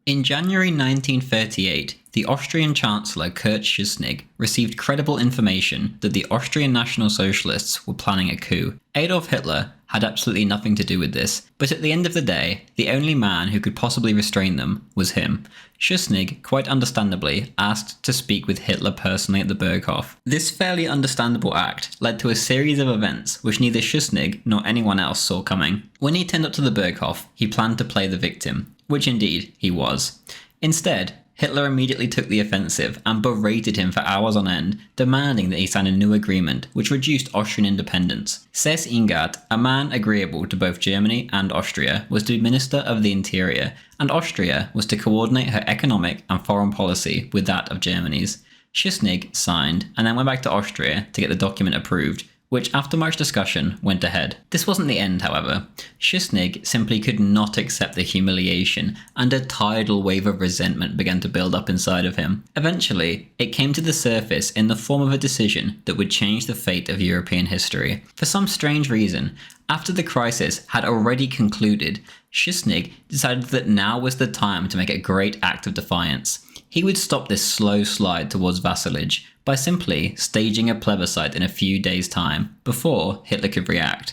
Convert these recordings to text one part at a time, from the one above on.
In January 1938, the Austrian Chancellor Kurt Schuschnigg received credible information that the Austrian National Socialists were planning a coup. Adolf Hitler had absolutely nothing to do with this, but at the end of the day, the only man who could possibly restrain them was him. Schuschnigg, quite understandably, asked to speak with Hitler personally at the Berghof. This fairly understandable act led to a series of events which neither Schuschnigg nor anyone else saw coming. When he turned up to the Berghof, he planned to play the victim, which indeed he was. Instead, Hitler immediately took the offensive and berated him for hours on end, demanding that he sign a new agreement which reduced Austrian independence. Seyss Inquart, a man agreeable to both Germany and Austria, was to be Minister of the Interior, and Austria was to coordinate her economic and foreign policy with that of Germany's. Schuschnigg signed and then went back to Austria to get the document approved, which after much discussion went ahead. This wasn't the end, however. Schuschnigg simply could not accept the humiliation, and a tidal wave of resentment began to build up inside of him. Eventually, it came to the surface in the form of a decision that would change the fate of European history. For some strange reason, after the crisis had already concluded, Schuschnigg decided that now was the time to make a great act of defiance. He would stop this slow slide towards vassalage by simply staging a plebiscite in a few days' time before Hitler could react.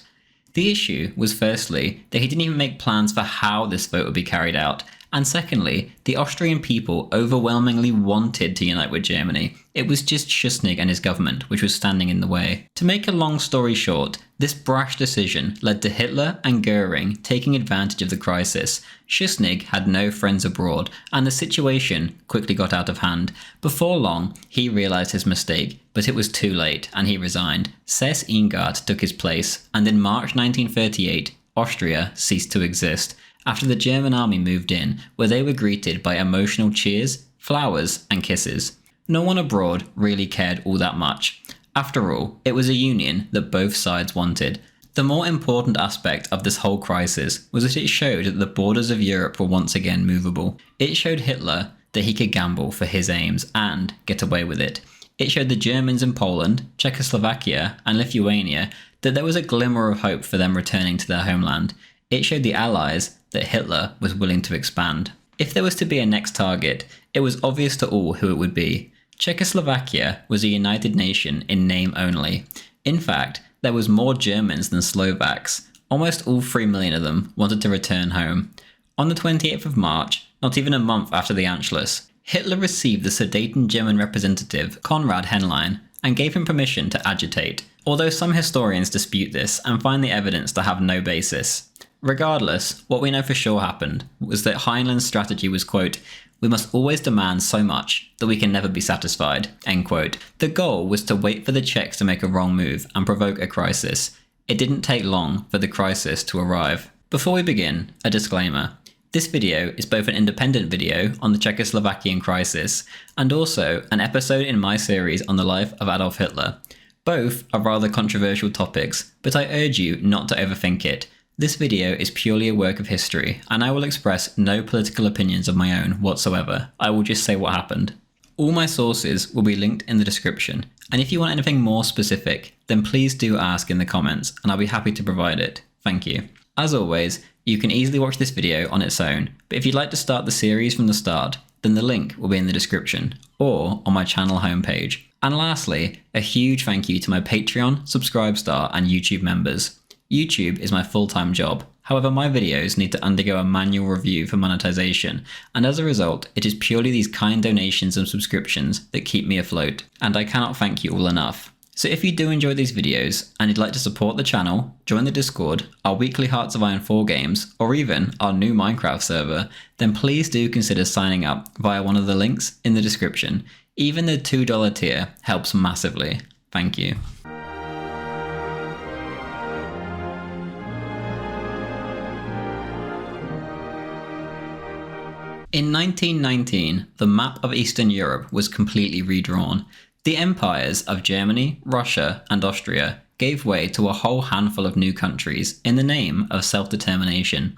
The issue was firstly that he didn't even make plans for how this vote would be carried out, and secondly, the Austrian people overwhelmingly wanted to unite with Germany. It was just Schuschnigg and his government which was standing in the way. To make a long story short, this brash decision led to Hitler and Goering taking advantage of the crisis. Schuschnigg had no friends abroad, and the situation quickly got out of hand. Before long, he realised his mistake, but it was too late, and he resigned. Seyss Inquart took his place, and in March 1938, Austria ceased to exist, after the German army moved in, where they were greeted by emotional cheers, flowers, and kisses. No one abroad really cared all that much. After all, it was a union that both sides wanted. The more important aspect of this whole crisis was that it showed that the borders of Europe were once again movable. It showed Hitler that he could gamble for his aims and get away with it. It showed the Germans in Poland, Czechoslovakia, and Lithuania that there was a glimmer of hope for them returning to their homeland. It showed the Allies that Hitler was willing to expand. If there was to be a next target, it was obvious to all who it would be. Czechoslovakia was a united nation in name only. In fact, there was more Germans than Slovaks. Almost all 3 million of them wanted to return home. On the 28th of March, not even a month after the Anschluss, Hitler received the Sudeten German representative Konrad Henlein and gave him permission to agitate, although some historians dispute this and find the evidence to have no basis. Regardless, what we know for sure happened was that Heinlein's strategy was, quote, "We must always demand so much that we can never be satisfied," end quote. The goal was to wait for the Czechs to make a wrong move and provoke a crisis. It didn't take long for the crisis to arrive. Before we begin, a disclaimer. This video is both an independent video on the Czechoslovakian crisis and also an episode in my series on the life of Adolf Hitler. Both are rather controversial topics, but I urge you not to overthink it. This video is purely a work of history, and I will express no political opinions of my own whatsoever. I will just say what happened. All my sources will be linked in the description, and if you want anything more specific, then please do ask in the comments, and I'll be happy to provide it. Thank you. As always, you can easily watch this video on its own, but if you'd like to start the series from the start, then the link will be in the description, or on my channel homepage. And lastly, a huge thank you to my Patreon, Subscribestar, and YouTube members. YouTube is my full-time job. However, my videos need to undergo a manual review for monetization, and as a result, it is purely these kind donations and subscriptions that keep me afloat, and I cannot thank you all enough. So if you do enjoy these videos, and you'd like to support the channel, join the Discord, our weekly Hearts of Iron 4 games, or even our new Minecraft server, then please do consider signing up via one of the links in the description. Even the $2 tier helps massively. Thank you. In 1919, the map of Eastern Europe was completely redrawn. The empires of Germany, Russia, and Austria gave way to a whole handful of new countries in the name of self-determination.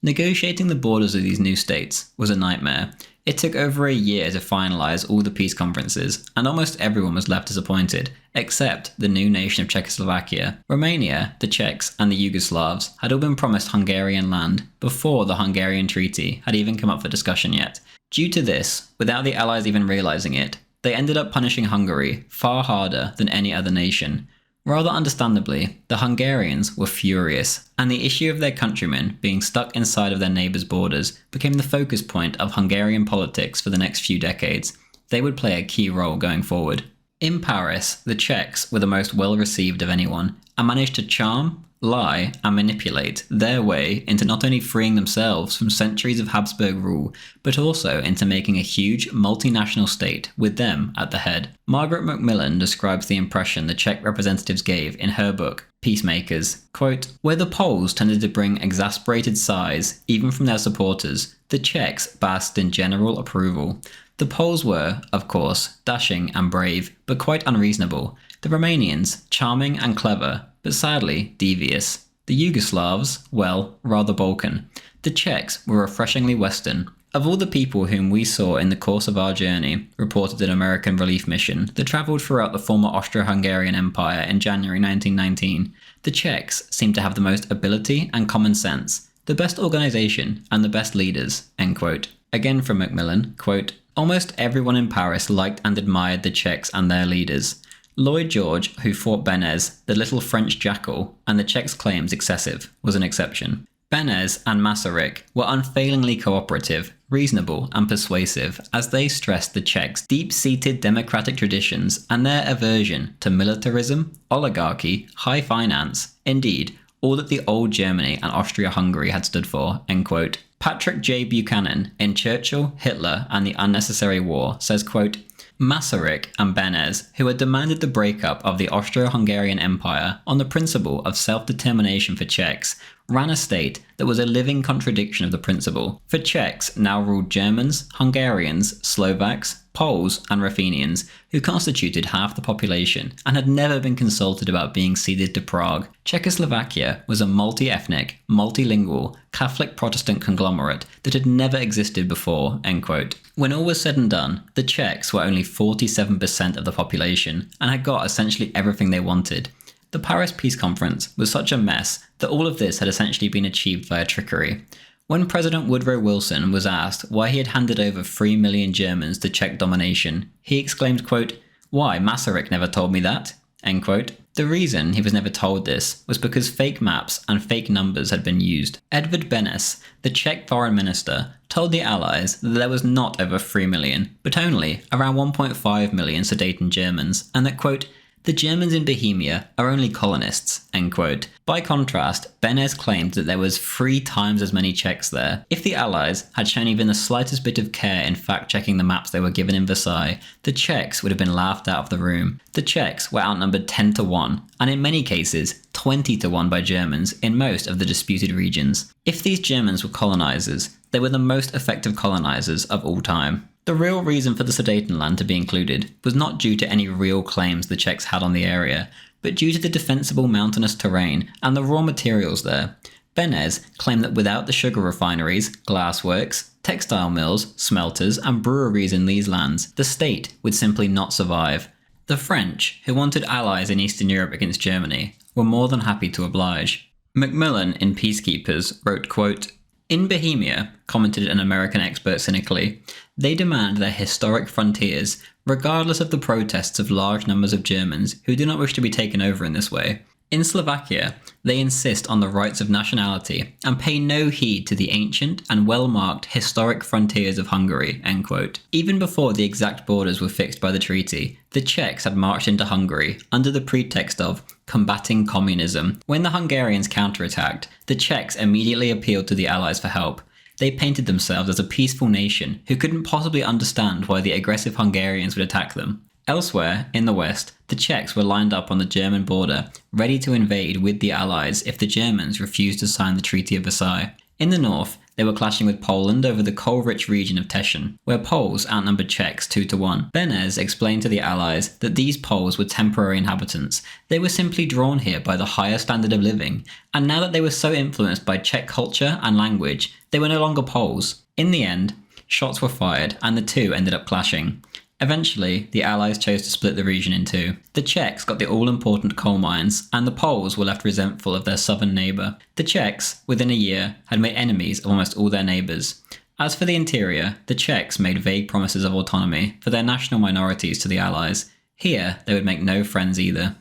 Negotiating the borders of these new states was a nightmare. It took over a year to finalise all the peace conferences, and almost everyone was left disappointed, except the new nation of Czechoslovakia. Romania, the Czechs, and the Yugoslavs had all been promised Hungarian land before the Hungarian Treaty had even come up for discussion yet. Due to this, without the Allies even realising it, they ended up punishing Hungary far harder than any other nation. Rather understandably, the Hungarians were furious, and the issue of their countrymen being stuck inside of their neighbours' borders became the focus point of Hungarian politics for the next few decades. They would play a key role going forward. In Paris, the Czechs were the most well-received of anyone, and managed to charm, lie, and manipulate their way into not only freeing themselves from centuries of Habsburg rule, but also into making a huge multinational state with them at the head. Margaret Macmillan describes the impression the Czech representatives gave in her book, Peacemakers. Quote, "Where the Poles tended to bring exasperated sighs, even from their supporters, the Czechs basked in general approval. The Poles were, of course, dashing and brave, but quite unreasonable. The Romanians, charming and clever, but sadly devious. The Yugoslavs, well, rather Balkan. The Czechs were refreshingly Western. Of all the people whom we saw in the course of our journey," reported an American relief mission that travelled throughout the former Austro-Hungarian Empire in January 1919, "the Czechs seemed to have the most ability and common sense, the best organisation, and the best leaders." End quote. Again from Macmillan, quote, "Almost everyone in Paris liked and admired the Czechs and their leaders. Lloyd George, who fought Beneš, the little French jackal, and the Czechs' claims excessive, was an exception. Beneš and Masaryk were unfailingly cooperative, reasonable, and persuasive, as they stressed the Czechs' deep-seated democratic traditions and their aversion to militarism, oligarchy, high finance, indeed, all that the old Germany and Austria-Hungary had stood for." End quote. Patrick J. Buchanan, in Churchill, Hitler, and the Unnecessary War, says, quote, "Masaryk and Beneš, who had demanded the breakup of the Austro-Hungarian Empire on the principle of self-determination for Czechs, ran a state that was a living contradiction of the principle. For Czechs now ruled Germans, Hungarians, Slovaks, Poles, and Ruthenians, who constituted half the population and had never been consulted about being ceded to Prague. Czechoslovakia was a multi-ethnic, multilingual, Catholic Protestant conglomerate that had never existed before." End quote. When all was said and done, the Czechs were only 47% of the population and had got essentially everything they wanted. The Paris Peace Conference was such a mess that all of this had essentially been achieved via trickery. When President Woodrow Wilson was asked why he had handed over 3 million Germans to Czech domination, he exclaimed, quote, "Why, Masaryk never told me that." End quote. The reason he was never told this was because fake maps and fake numbers had been used. Edvard Beneš, the Czech foreign minister, told the Allies that there was not over 3 million, but only around 1.5 million Sudeten Germans, and that, quote, "The Germans in Bohemia are only colonists." End quote. By contrast, Beneš claimed that there was 3 times as many Czechs there. If the Allies had shown even the slightest bit of care in fact-checking the maps they were given in Versailles, the Czechs would have been laughed out of the room. The Czechs were outnumbered 10 to 1, and in many cases 20 to 1 by Germans in most of the disputed regions. If these Germans were colonizers, they were the most effective colonizers of all time. The real reason for the Sudetenland to be included was not due to any real claims the Czechs had on the area, but due to the defensible mountainous terrain and the raw materials there. Beneš claimed that without the sugar refineries, glassworks, textile mills, smelters, and breweries in these lands, the state would simply not survive. The French, who wanted allies in Eastern Europe against Germany, were more than happy to oblige. Macmillan in Peacekeepers wrote, quote, "In Bohemia," commented an American expert cynically, "they demand their historic frontiers, regardless of the protests of large numbers of Germans who do not wish to be taken over in this way. In Slovakia, they insist on the rights of nationality and pay no heed to the ancient and well-marked historic frontiers of Hungary." End quote. Even before the exact borders were fixed by the treaty, the Czechs had marched into Hungary under the pretext of combating communism. When the Hungarians counterattacked, the Czechs immediately appealed to the Allies for help. They painted themselves as a peaceful nation who couldn't possibly understand why the aggressive Hungarians would attack them. Elsewhere, in the West, the Czechs were lined up on the German border, ready to invade with the Allies if the Germans refused to sign the Treaty of Versailles. In the north, they were clashing with Poland over the coal-rich region of Teschen, where Poles outnumbered Czechs 2 to 1. Beneš explained to the Allies that these Poles were temporary inhabitants. They were simply drawn here by the higher standard of living, and now that they were so influenced by Czech culture and language, they were no longer Poles. In the end, shots were fired, and the two ended up clashing. Eventually, the Allies chose to split the region in two. The Czechs got the all-important coal mines, and the Poles were left resentful of their southern neighbour. The Czechs, within a year, had made enemies of almost all their neighbours. As for the interior, the Czechs made vague promises of autonomy for their national minorities to the Allies. Here, they would make no friends either.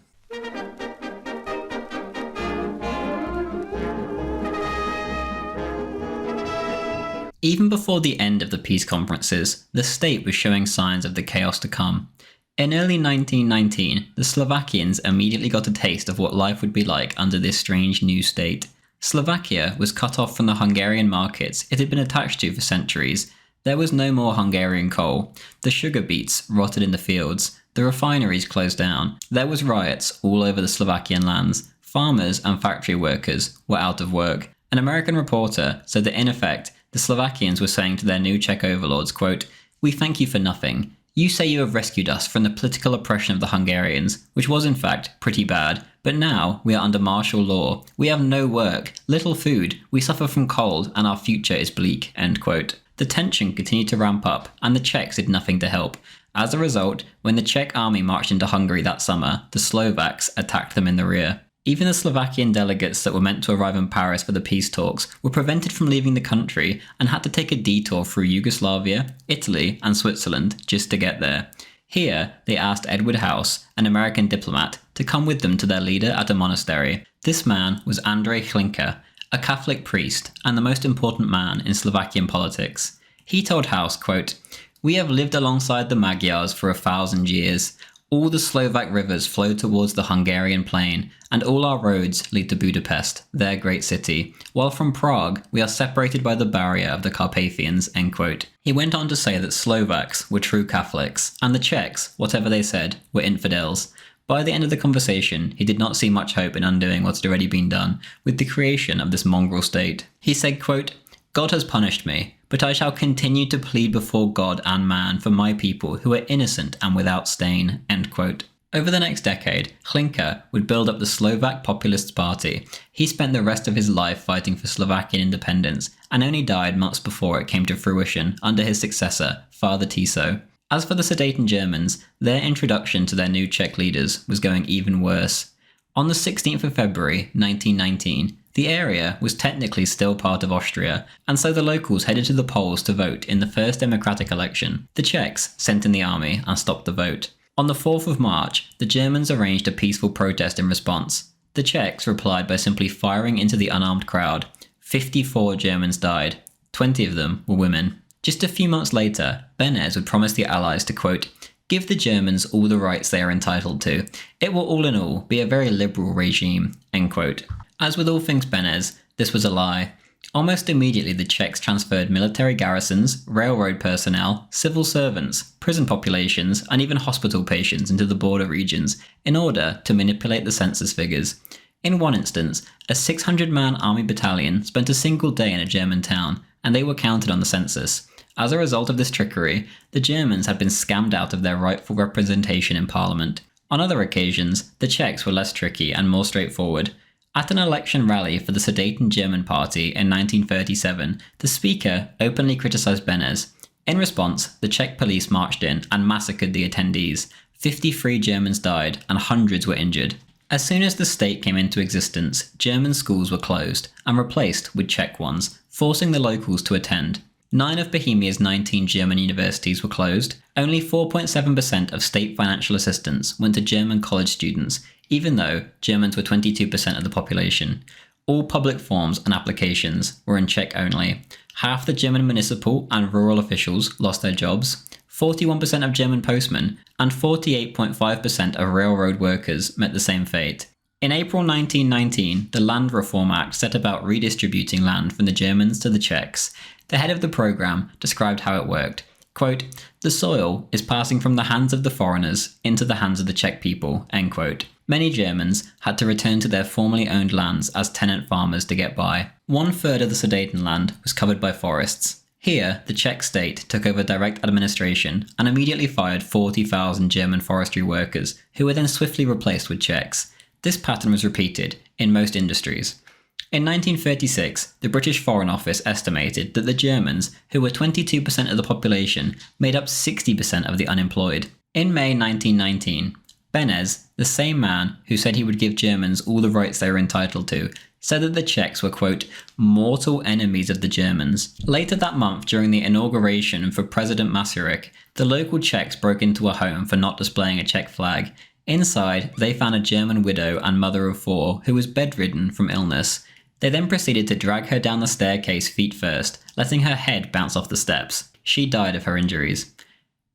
Even before the end of the peace conferences, the state was showing signs of the chaos to come. In early 1919, the Slovakians immediately got a taste of what life would be like under this strange new state. Slovakia was cut off from the Hungarian markets it had been attached to for centuries. There was no more Hungarian coal. The sugar beets rotted in the fields. The refineries closed down. There was riots all over the Slovakian lands. Farmers and factory workers were out of work. An American reporter said that in effect, the Slovakians were saying to their new Czech overlords, quote, "We thank you for nothing. You say you have rescued us from the political oppression of the Hungarians, which was in fact pretty bad, but now we are under martial law. We have no work, little food, we suffer from cold, and our future is bleak," end quote. The tension continued to ramp up, and the Czechs did nothing to help. As a result, when the Czech army marched into Hungary that summer, the Slovaks attacked them in the rear. Even the Slovakian delegates that were meant to arrive in Paris for the peace talks were prevented from leaving the country and had to take a detour through Yugoslavia, Italy, and Switzerland just to get there. Here, they asked Edward House, an American diplomat, to come with them to their leader at a monastery. This man was Andrej Hlinka, a Catholic priest and the most important man in Slovakian politics. He told House, quote, "We have lived alongside the Magyars for 1,000 years. All the Slovak rivers flow towards the Hungarian plain, and all our roads lead to Budapest, their great city, while from Prague we are separated by the barrier of the Carpathians," end quote. He went on to say that Slovaks were true Catholics, and the Czechs, whatever they said, were infidels. By the end of the conversation, he did not see much hope in undoing what had already been done with the creation of this mongrel state. He said, quote, "God has punished me, but I shall continue to plead before God and man for my people who are innocent and without stain," end quote. Over the next decade, Hlinka would build up the Slovak Populists Party. He spent the rest of his life fighting for Slovakian independence, and only died months before it came to fruition under his successor, Father Tiso. As for the Sudeten Germans, their introduction to their new Czech leaders was going even worse. On the 16th of February 1919, the area was technically still part of Austria, and so the locals headed to the polls to vote in the first democratic election. The Czechs sent in the army and stopped the vote. On the 4th of March, the Germans arranged a peaceful protest in response. The Czechs replied by simply firing into the unarmed crowd. 54 Germans died. 20 of them were women. Just a few months later, Beneš would promise the Allies to, quote, "Give the Germans all the rights they are entitled to. It will all in all be a very liberal regime," end quote. As with all things Beneš, this was a lie. Almost immediately the Czechs transferred military garrisons, railroad personnel, civil servants, prison populations, and even hospital patients into the border regions in order to manipulate the census figures. In one instance, a 600-man army battalion spent a single day in a German town, and they were counted on the census. As a result of this trickery, the Germans had been scammed out of their rightful representation in parliament. On other occasions, the Czechs were less tricky and more straightforward. At an election rally for the Sudeten German Party in 1937, the speaker openly criticised Beneš. In response, the Czech police marched in and massacred the attendees. 53 Germans died and hundreds were injured. As soon as the state came into existence, German schools were closed and replaced with Czech ones, forcing the locals to attend. 9 of Bohemia's 19 German universities were closed. Only 4.7% of state financial assistance went to German college students, even though Germans were 22% of the population. All public forms and applications were in Czech only. Half the German municipal and rural officials lost their jobs. 41% of German postmen and 48.5% of railroad workers met the same fate. In April 1919, the Land Reform Act set about redistributing land from the Germans to the Czechs. The head of the program described how it worked. Quote, "The soil is passing from the hands of the foreigners into the hands of the Czech people," end quote. Many Germans had to return to their formerly owned lands as tenant farmers to get by. 1/3 of the Sudeten land was covered by forests. Here, the Czech state took over direct administration and immediately fired 40,000 German forestry workers, who were then swiftly replaced with Czechs. This pattern was repeated in most industries. In 1936, the British Foreign Office estimated that the Germans, who were 22% of the population, made up 60% of the unemployed. In May 1919, Beneš, the same man who said he would give Germans all the rights they were entitled to, said that the Czechs were, quote, mortal enemies of the Germans. Later that month, during the inauguration for President Masaryk, the local Czechs broke into a home for not displaying a Czech flag. Inside, they found a German widow and mother of 4 who was bedridden from illness. They then proceeded to drag her down the staircase feet first, letting her head bounce off the steps. She died of her injuries.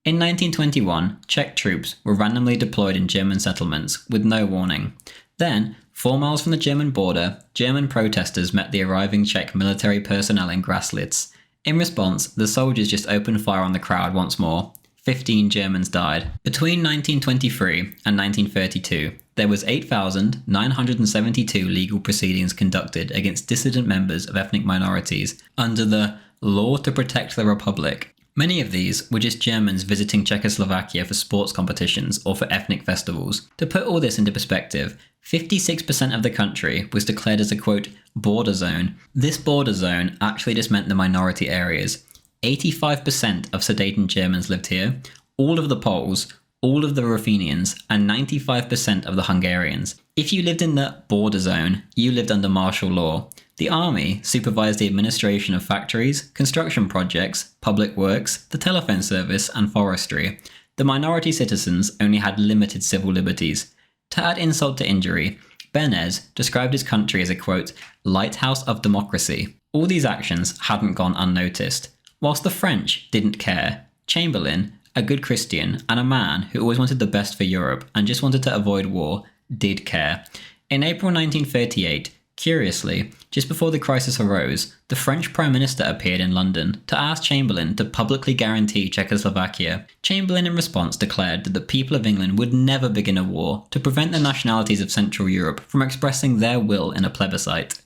In 1921, Czech troops were randomly deployed in German settlements with no warning. Then, 4 miles from the German border, German protesters met the arriving Czech military personnel in Graslitz. In response, the soldiers just opened fire on the crowd once more. 15 Germans died. Between 1923 and 1932, there was 8,972 legal proceedings conducted against dissident members of ethnic minorities under the Law to Protect the Republic. Many of these were just Germans visiting Czechoslovakia for sports competitions or for ethnic festivals. To put all this into perspective, 56% of the country was declared as a, quote, border zone. This border zone actually just meant the minority areas. 85% of Sudeten Germans lived here, all of the Poles, all of the Ruthenians, and 95% of the Hungarians. If you lived in the border zone, you lived under martial law. The army supervised the administration of factories, construction projects, public works, the telephone service, and forestry. The minority citizens only had limited civil liberties. To add insult to injury, Beneš described his country as a, quote, lighthouse of democracy. All these actions hadn't gone unnoticed. Whilst the French didn't care, Chamberlain, a good Christian, and a man who always wanted the best for Europe and just wanted to avoid war, did care. In April 1938, curiously, just before the crisis arose, the French Prime Minister appeared in London to ask Chamberlain to publicly guarantee Czechoslovakia. Chamberlain in response declared that the people of England would never begin a war to prevent the nationalities of Central Europe from expressing their will in a plebiscite.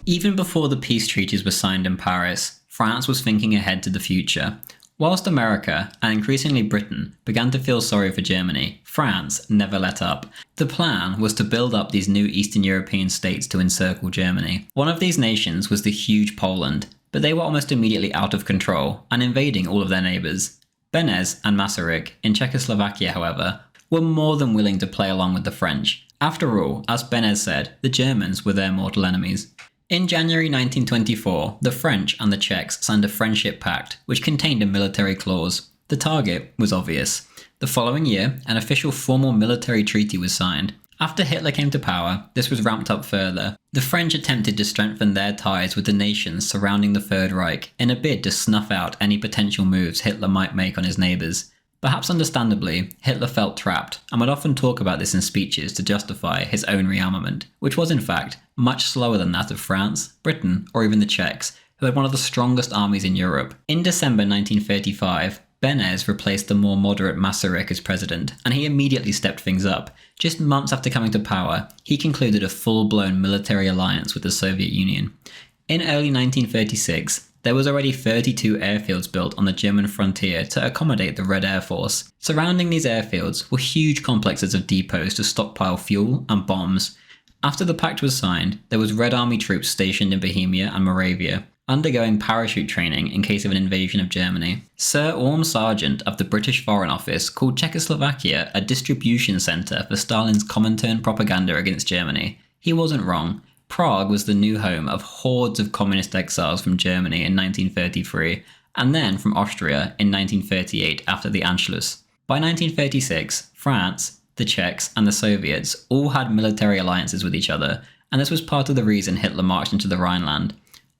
Even before the peace treaties were signed in Paris, France was thinking ahead to the future. Whilst America, and increasingly Britain, began to feel sorry for Germany, France never let up. The plan was to build up these new Eastern European states to encircle Germany. One of these nations was the huge Poland, but they were almost immediately out of control and invading all of their neighbours. Beneš and Masaryk in Czechoslovakia, however, were more than willing to play along with the French. After all, as Beneš said, the Germans were their mortal enemies. In January 1924, the French and the Czechs signed a friendship pact, which contained a military clause. The target was obvious. The following year, an official formal military treaty was signed. After Hitler came to power, this was ramped up further. The French attempted to strengthen their ties with the nations surrounding the Third Reich in a bid to snuff out any potential moves Hitler might make on his neighbours. Perhaps understandably, Hitler felt trapped and would often talk about this in speeches to justify his own rearmament, which was in fact much slower than that of France, Britain, or even the Czechs, who had one of the strongest armies in Europe. In December 1935, Beneš replaced the more moderate Masaryk as president, and he immediately stepped things up. Just months after coming to power, he concluded a full-blown military alliance with the Soviet Union. In early 1936, there was already 32 airfields built on the German frontier to accommodate the Red Air Force. Surrounding these airfields were huge complexes of depots to stockpile fuel and bombs. After the pact was signed, there was Red Army troops stationed in Bohemia and Moravia, undergoing parachute training in case of an invasion of Germany. Sir Orm Sargent of the British Foreign Office called Czechoslovakia a distribution centre for Stalin's Comintern propaganda against Germany. He wasn't wrong. Prague was the new home of hordes of communist exiles from Germany in 1933, and then from Austria in 1938 after the Anschluss. By 1936, France, the Czechs, and the Soviets all had military alliances with each other, and this was part of the reason Hitler marched into the Rhineland.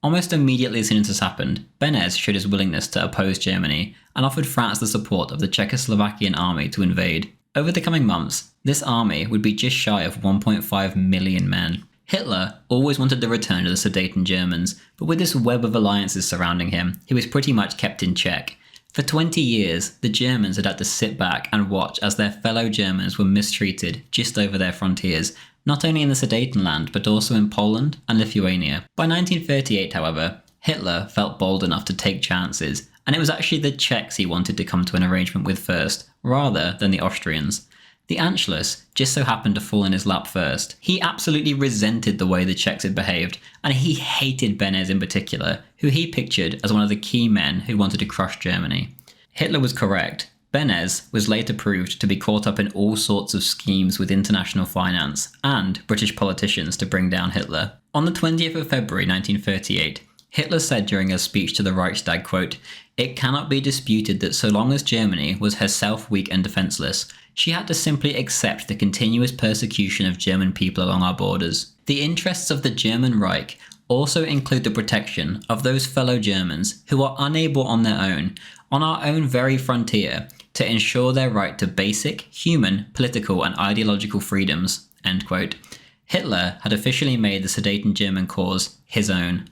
Almost immediately as soon as this happened, Beneš showed his willingness to oppose Germany and offered France the support of the Czechoslovakian army to invade. Over the coming months, this army would be just shy of 1.5 million men. Hitler always wanted to return to the Sudeten Germans, but with this web of alliances surrounding him, he was pretty much kept in check. For 20 years, the Germans had had to sit back and watch as their fellow Germans were mistreated just over their frontiers, not only in the Sudetenland but also in Poland and Lithuania. By 1938, however, Hitler felt bold enough to take chances and it was actually the Czechs he wanted to come to an arrangement with first, rather than the Austrians. The Anschluss just so happened to fall in his lap first. He absolutely resented the way the Czechs had behaved, and he hated Beneš in particular, who he pictured as one of the key men who wanted to crush Germany. Hitler was correct. Beneš was later proved to be caught up in all sorts of schemes with international finance and British politicians to bring down Hitler. On the 20th of February 1938, Hitler said during a speech to the Reichstag, quote, "It cannot be disputed that so long as Germany was herself weak and defenceless, she had to simply accept the continuous persecution of German people along our borders. The interests of the German Reich also include the protection of those fellow Germans who are unable on their own, on our own very frontier, to ensure their right to basic, human, political and ideological freedoms." End quote. Hitler had officially made the Sudeten German cause his own.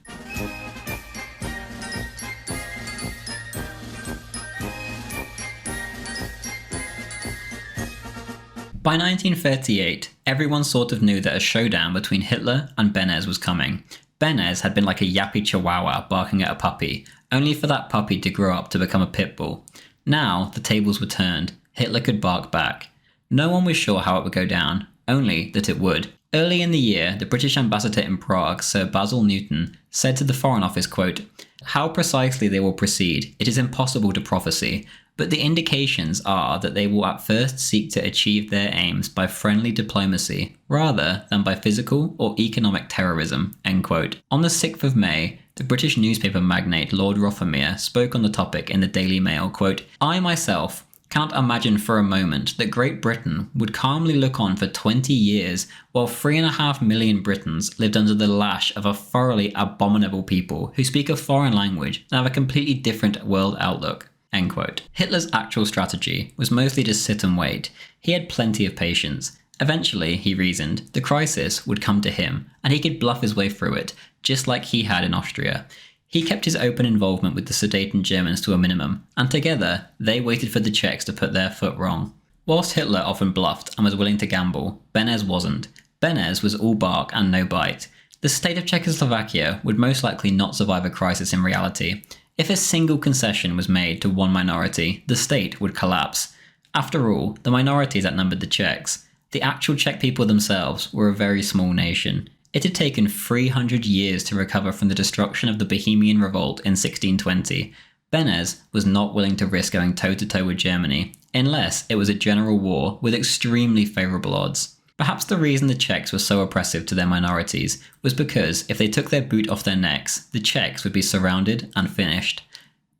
By 1938, everyone sort of knew that a showdown between Hitler and Beneš was coming. Beneš had been like a yappy chihuahua barking at a puppy, only for that puppy to grow up to become a pit bull. Now, the tables were turned. Hitler could bark back. No one was sure how it would go down, only that it would. Early in the year, the British ambassador in Prague, Sir Basil Newton, said to the Foreign Office, quote, "How precisely they will proceed, it is impossible to prophesy, but the indications are that they will at first seek to achieve their aims by friendly diplomacy, rather than by physical or economic terrorism." End quote. On the 6th of May, the British newspaper magnate Lord Rothermere spoke on the topic in the Daily Mail, quote, "I myself cannot imagine for a moment that Great Britain would calmly look on for 20 years while 3.5 million Britons lived under the lash of a thoroughly abominable people who speak a foreign language and have a completely different world outlook." End quote. Hitler's actual strategy was mostly to sit and wait. He had plenty of patience. Eventually, he reasoned, the crisis would come to him, and he could bluff his way through it, just like he had in Austria. He kept his open involvement with the Sudeten Germans to a minimum, and together, they waited for the Czechs to put their foot wrong. Whilst Hitler often bluffed and was willing to gamble, Beneš wasn't. Beneš was all bark and no bite. The state of Czechoslovakia would most likely not survive a crisis in reality. If a single concession was made to one minority, the state would collapse. After all, the minorities outnumbered the Czechs. The actual Czech people themselves were a very small nation. It had taken 300 years to recover from the destruction of the Bohemian Revolt in 1620. Beneš was not willing to risk going toe-to-toe with Germany, unless it was a general war with extremely favourable odds. Perhaps the reason the Czechs were so oppressive to their minorities was because if they took their boot off their necks, the Czechs would be surrounded and finished.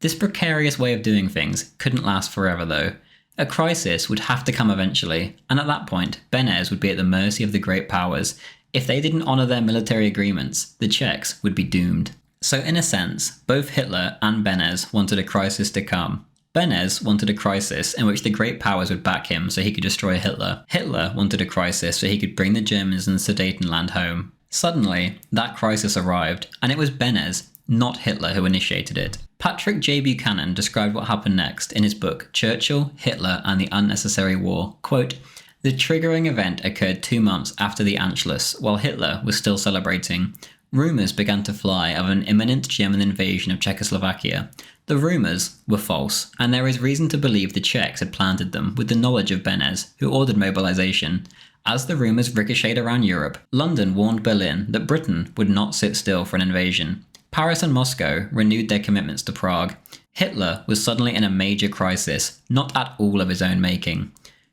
This precarious way of doing things couldn't last forever though. A crisis would have to come eventually, and at that point, Beneš would be at the mercy of the great powers. If they didn't honour their military agreements, the Czechs would be doomed. So in a sense, both Hitler and Beneš wanted a crisis to come. Beneš wanted a crisis in which the great powers would back him so he could destroy Hitler. Hitler wanted a crisis so he could bring the Germans and Sudetenland home. Suddenly, that crisis arrived, and it was Beneš, not Hitler, who initiated it. Patrick J. Buchanan described what happened next in his book Churchill, Hitler and the Unnecessary War. Quote, "The triggering event occurred 2 months after the Anschluss, while Hitler was still celebrating. Rumours began to fly of an imminent German invasion of Czechoslovakia. The rumours were false, and there is reason to believe the Czechs had planted them with the knowledge of Beneš, who ordered mobilization. As the rumours ricocheted around Europe, London warned Berlin that Britain would not sit still for an invasion. Paris and Moscow renewed their commitments to Prague. Hitler was suddenly in a major crisis, not at all of his own making.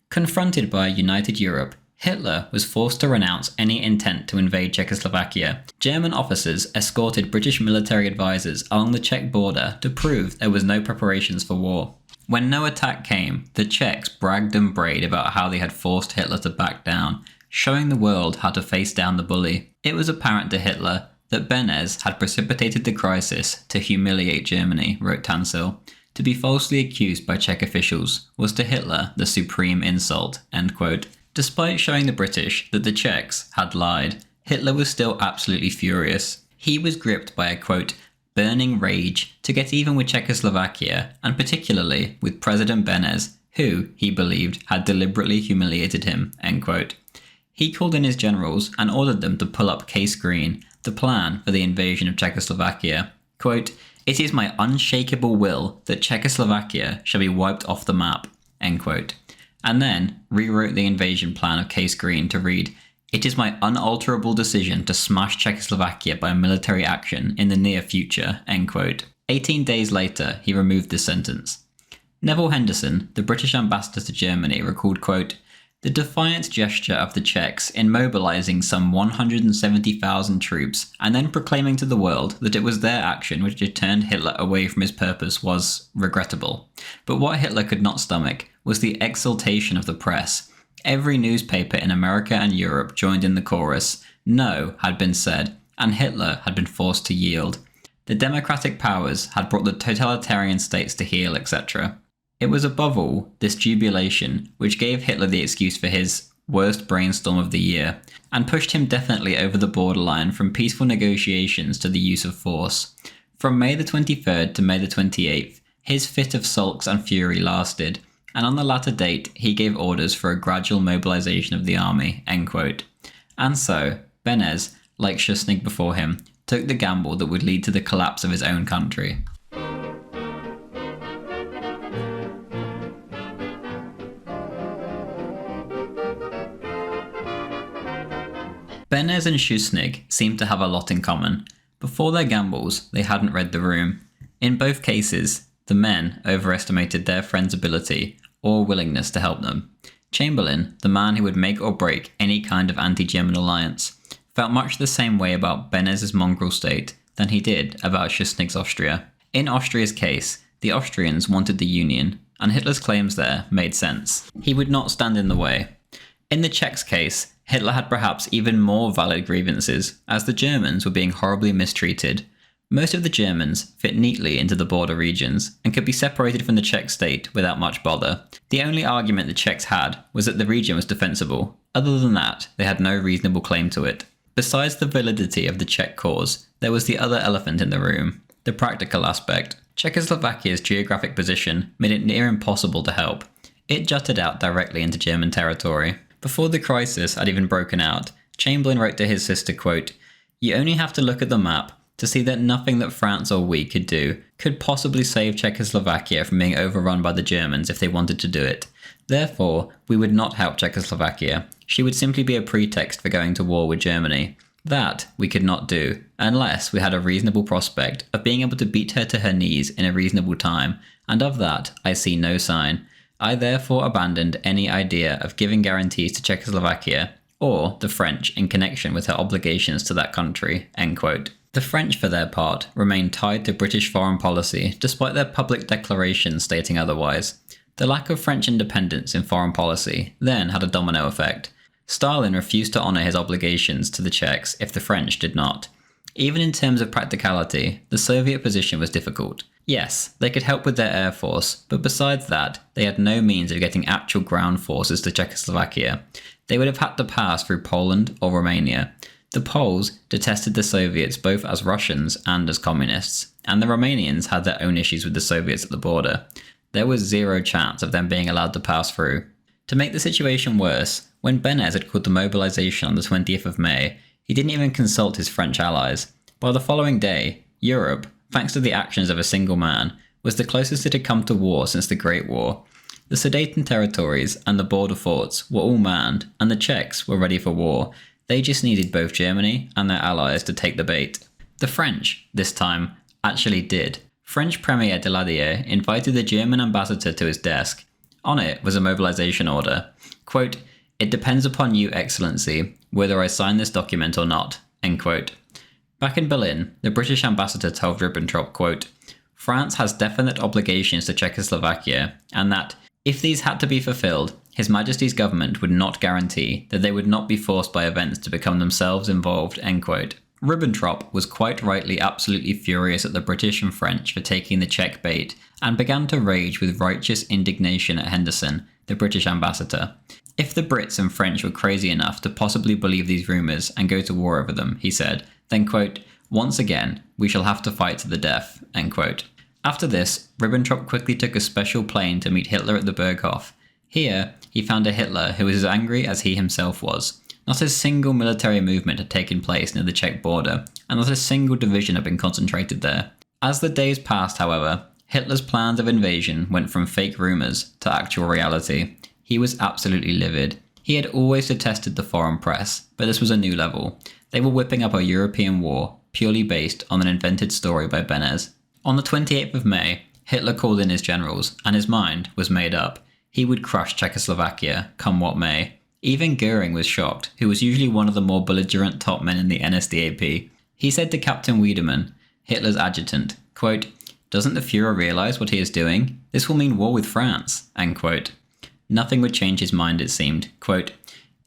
Confronted by a united Europe, Hitler was forced to renounce any intent to invade Czechoslovakia. German officers escorted British military advisors along the Czech border to prove there was no preparations for war. When no attack came, the Czechs bragged and brayed about how they had forced Hitler to back down, showing the world how to face down the bully. It was apparent to Hitler that Beneš had precipitated the crisis to humiliate Germany, wrote Tansil. To be falsely accused by Czech officials was to Hitler the supreme insult." End quote. Despite showing the British that the Czechs had lied, Hitler was still absolutely furious. He was gripped by a, quote, "burning rage to get even with Czechoslovakia, and particularly with President Beneš, who, he believed, had deliberately humiliated him." End quote. He called in his generals and ordered them to pull up Case Green, the plan for the invasion of Czechoslovakia. Quote, "It is my unshakable will that Czechoslovakia shall be wiped off the map," end quote. And then rewrote the invasion plan of Case Green to read, "It is my unalterable decision to smash Czechoslovakia by military action in the near future," end quote. 18 days later, he removed this sentence. Neville Henderson, the British ambassador to Germany, recalled, quote, "The defiant gesture of the Czechs in mobilizing some 170,000 troops and then proclaiming to the world that it was their action which had turned Hitler away from his purpose was regrettable. But what Hitler could not stomach was the exultation of the press. Every newspaper in America and Europe joined in the chorus. No had been said, and Hitler had been forced to yield. The democratic powers had brought the totalitarian states to heel, etc. It was above all this jubilation which gave Hitler the excuse for his worst brainstorm of the year, and pushed him definitely over the borderline from peaceful negotiations to the use of force. From May the 23rd to May the 28th, his fit of sulks and fury lasted, and on the latter date he gave orders for a gradual mobilization of the army," end quote. And so, Beneš, like Schuschnigg before him, took the gamble that would lead to the collapse of his own country. Beneš and Schuschnigg seemed to have a lot in common. Before their gambles, they hadn't read the room. In both cases, the men overestimated their friend's ability or willingness to help them. Chamberlain, the man who would make or break any kind of anti-German alliance, felt much the same way about Beneš's mongrel state than he did about Schuschnigg's Austria. In Austria's case, the Austrians wanted the Union, and Hitler's claims there made sense. He would not stand in the way. In the Czechs' case, Hitler had perhaps even more valid grievances, as the Germans were being horribly mistreated. Most of the Germans fit neatly into the border regions and could be separated from the Czech state without much bother. The only argument the Czechs had was that the region was defensible. Other than that, they had no reasonable claim to it. Besides the validity of the Czech cause, there was the other elephant in the room, the practical aspect. Czechoslovakia's geographic position made it near impossible to help. It jutted out directly into German territory. Before the crisis had even broken out, Chamberlain wrote to his sister, quote, "You only have to look at the map to see that nothing that France or we could do could possibly save Czechoslovakia from being overrun by the Germans if they wanted to do it. Therefore, we would not help Czechoslovakia. She would simply be a pretext for going to war with Germany. That we could not do, unless we had a reasonable prospect of being able to beat her to her knees in a reasonable time, and of that I see no sign. I therefore abandoned any idea of giving guarantees to Czechoslovakia, or the French in connection with her obligations to that country," end quote. The French, for their part, remained tied to British foreign policy, despite their public declarations stating otherwise. The lack of French independence in foreign policy then had a domino effect. Stalin refused to honour his obligations to the Czechs if the French did not. Even in terms of practicality, the Soviet position was difficult. Yes, they could help with their air force, but besides that, they had no means of getting actual ground forces to Czechoslovakia. They would have had to pass through Poland or Romania. The Poles detested the Soviets both as Russians and as communists, and the Romanians had their own issues with the Soviets at the border. There was zero chance of them being allowed to pass through. To make the situation worse, when Beneš had called the mobilization on the 20th of May, he didn't even consult his French allies. By the following day, Europe, thanks to the actions of a single man, was the closest it had come to war since the Great War. The Sudeten territories and the border forts were all manned, and the Czechs were ready for war. They just needed both Germany and their allies to take the bait. The French, this time, actually did. French Premier Daladier invited the German ambassador to his desk. On it was a mobilization order. Quote, "It depends upon you, Excellency, whether I sign this document or not," end quote. Back in Berlin, the British ambassador told Ribbentrop, quote, "France has definite obligations to Czechoslovakia, and that, if these had to be fulfilled, His Majesty's government would not guarantee that they would not be forced by events to become themselves involved," end quote. Ribbentrop was quite rightly absolutely furious at the British and French for taking the Czech bait, and began to rage with righteous indignation at Henderson, the British ambassador. If the Brits and French were crazy enough to possibly believe these rumours and go to war over them, he said, then, quote, "Once again, we shall have to fight to the death," end quote. After this, Ribbentrop quickly took a special plane to meet Hitler at the Berghof. Here, he found a Hitler who was as angry as he himself was. Not a single military movement had taken place near the Czech border, and not a single division had been concentrated there. As the days passed, however, Hitler's plans of invasion went from fake rumours to actual reality. He was absolutely livid. He had always detested the foreign press, but this was a new level. They were whipping up a European war purely based on an invented story by Beneš. On the 28th of May, Hitler called in his generals, and his mind was made up. He would crush Czechoslovakia, come what may. Even Goering was shocked, who was usually one of the more belligerent top men in the NSDAP. He said to Captain Wiedemann, Hitler's adjutant, quote, "Doesn't the Führer realise what he is doing? This will mean war with France," end quote. Nothing would change his mind, it seemed. Quote,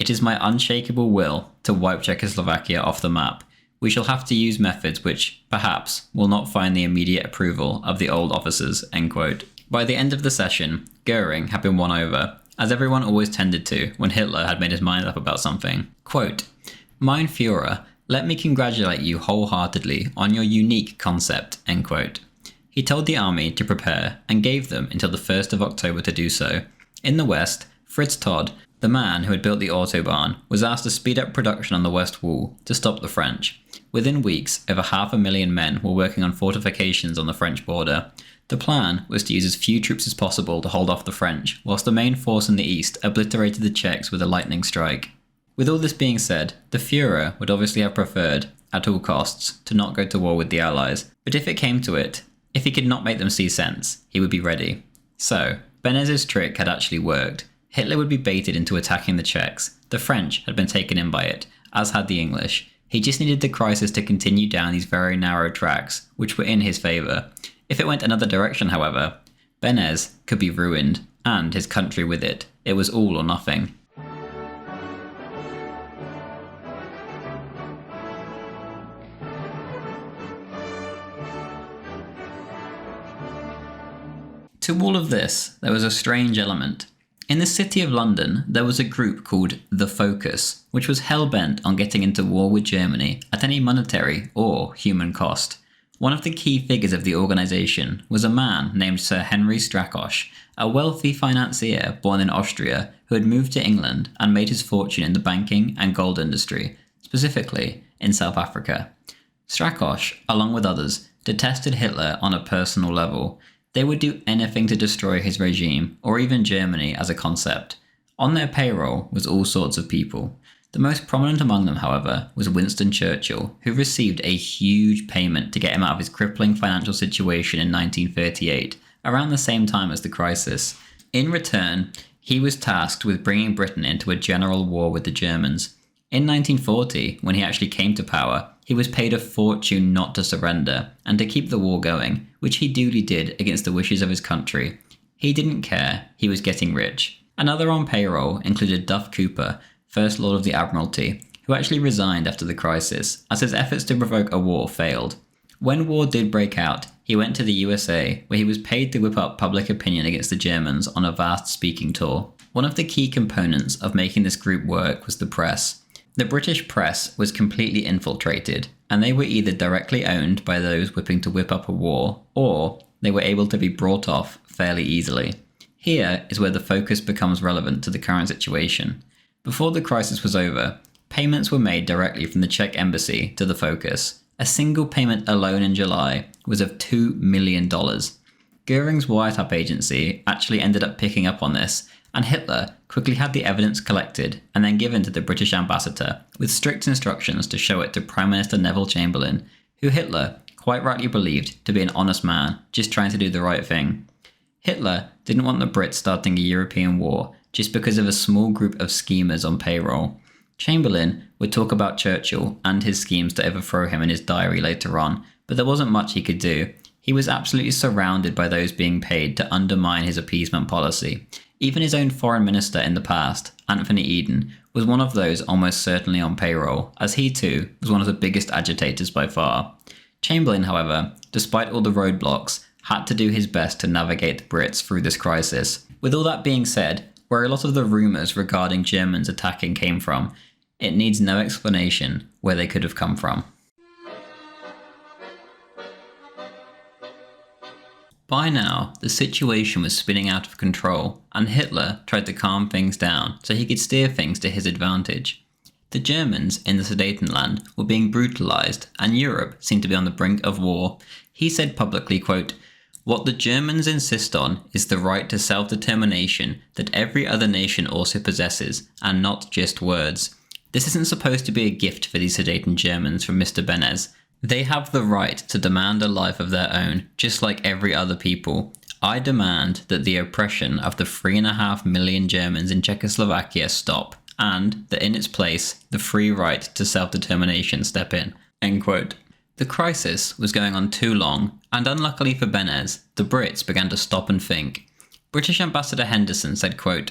"It is my unshakable will to wipe Czechoslovakia off the map. We shall have to use methods which, perhaps, will not find the immediate approval of the old officers," end quote. By the end of the session, Goering had been won over, as everyone always tended to when Hitler had made his mind up about something. Quote, "Mein Führer, let me congratulate you wholeheartedly on your unique concept," end quote. He told the army to prepare and gave them until the 1st of October to do so. In the West, Fritz Todt, the man who had built the Autobahn, was asked to speed up production on the West Wall to stop the French. Within weeks, over 500,000 men were working on fortifications on the French border. The plan was to use as few troops as possible to hold off the French, whilst the main force in the east obliterated the Czechs with a lightning strike. With all this being said, the Führer would obviously have preferred, at all costs, to not go to war with the Allies. But if it came to it, if he could not make them see sense, he would be ready. So, Beneš's trick had actually worked. Hitler would be baited into attacking the Czechs. The French had been taken in by it, as had the English. He just needed the crisis to continue down these very narrow tracks, which were in his favour. If it went another direction, however, Beneš could be ruined, and his country with it. It was all or nothing. To all of this, there was a strange element. In the city of London, there was a group called The Focus, which was hell-bent on getting into war with Germany at any monetary or human cost. One of the key figures of the organisation was a man named Sir Henry Strakosch, a wealthy financier born in Austria who had moved to England and made his fortune in the banking and gold industry, specifically in South Africa. Strakosch, along with others, detested Hitler on a personal level. They would do anything to destroy his regime, or even Germany as a concept. On their payroll was all sorts of people. The most prominent among them, however, was Winston Churchill, who received a huge payment to get him out of his crippling financial situation in 1938, around the same time as the crisis. In return, he was tasked with bringing Britain into a general war with the Germans. In 1940, when he actually came to power, he was paid a fortune not to surrender, and to keep the war going, which he duly did against the wishes of his country. He didn't care, he was getting rich. Another on payroll included Duff Cooper, First Lord of the Admiralty, who actually resigned after the crisis, as his efforts to provoke a war failed. When war did break out, he went to the USA, where he was paid to whip up public opinion against the Germans on a vast speaking tour. One of the key components of making this group work was the press. The British press was completely infiltrated, and they were either directly owned by those whipping to whip up a war, or they were able to be brought off fairly easily. Here is where the focus becomes relevant to the current situation. Before the crisis was over, payments were made directly from the Czech embassy to the Focus. A single payment alone in July was of $2 million. Goering's wiretap agency actually ended up picking up on this, and Hitler quickly had the evidence collected and then given to the British ambassador, with strict instructions to show it to Prime Minister Neville Chamberlain, who Hitler quite rightly believed to be an honest man, just trying to do the right thing. Hitler didn't want the Brits starting a European war just because of a small group of schemers on payroll. Chamberlain would talk about Churchill and his schemes to overthrow him in his diary later on, but there wasn't much he could do. He was absolutely surrounded by those being paid to undermine his appeasement policy. Even his own foreign minister in the past, Anthony Eden, was one of those almost certainly on payroll, as he too was one of the biggest agitators by far. Chamberlain, however, despite all the roadblocks, had to do his best to navigate the Brits through this crisis. With all that being said, where a lot of the rumours regarding Germans attacking came from, it needs no explanation where they could have come from. By now, the situation was spinning out of control, and Hitler tried to calm things down so he could steer things to his advantage. The Germans in the Sudetenland were being brutalized, and Europe seemed to be on the brink of war. He said publicly, quote, "What the Germans insist on is the right to self-determination that every other nation also possesses, and not just words. This isn't supposed to be a gift for these Sudeten Germans from Mr. Benez. They have the right to demand a life of their own, just like every other people. I demand that the oppression of the 3.5 million Germans in Czechoslovakia stop, and that in its place, the free right to self-determination step in." End quote. The crisis was going on too long, and unluckily for Benez, the Brits began to stop and think. British Ambassador Henderson said, quote,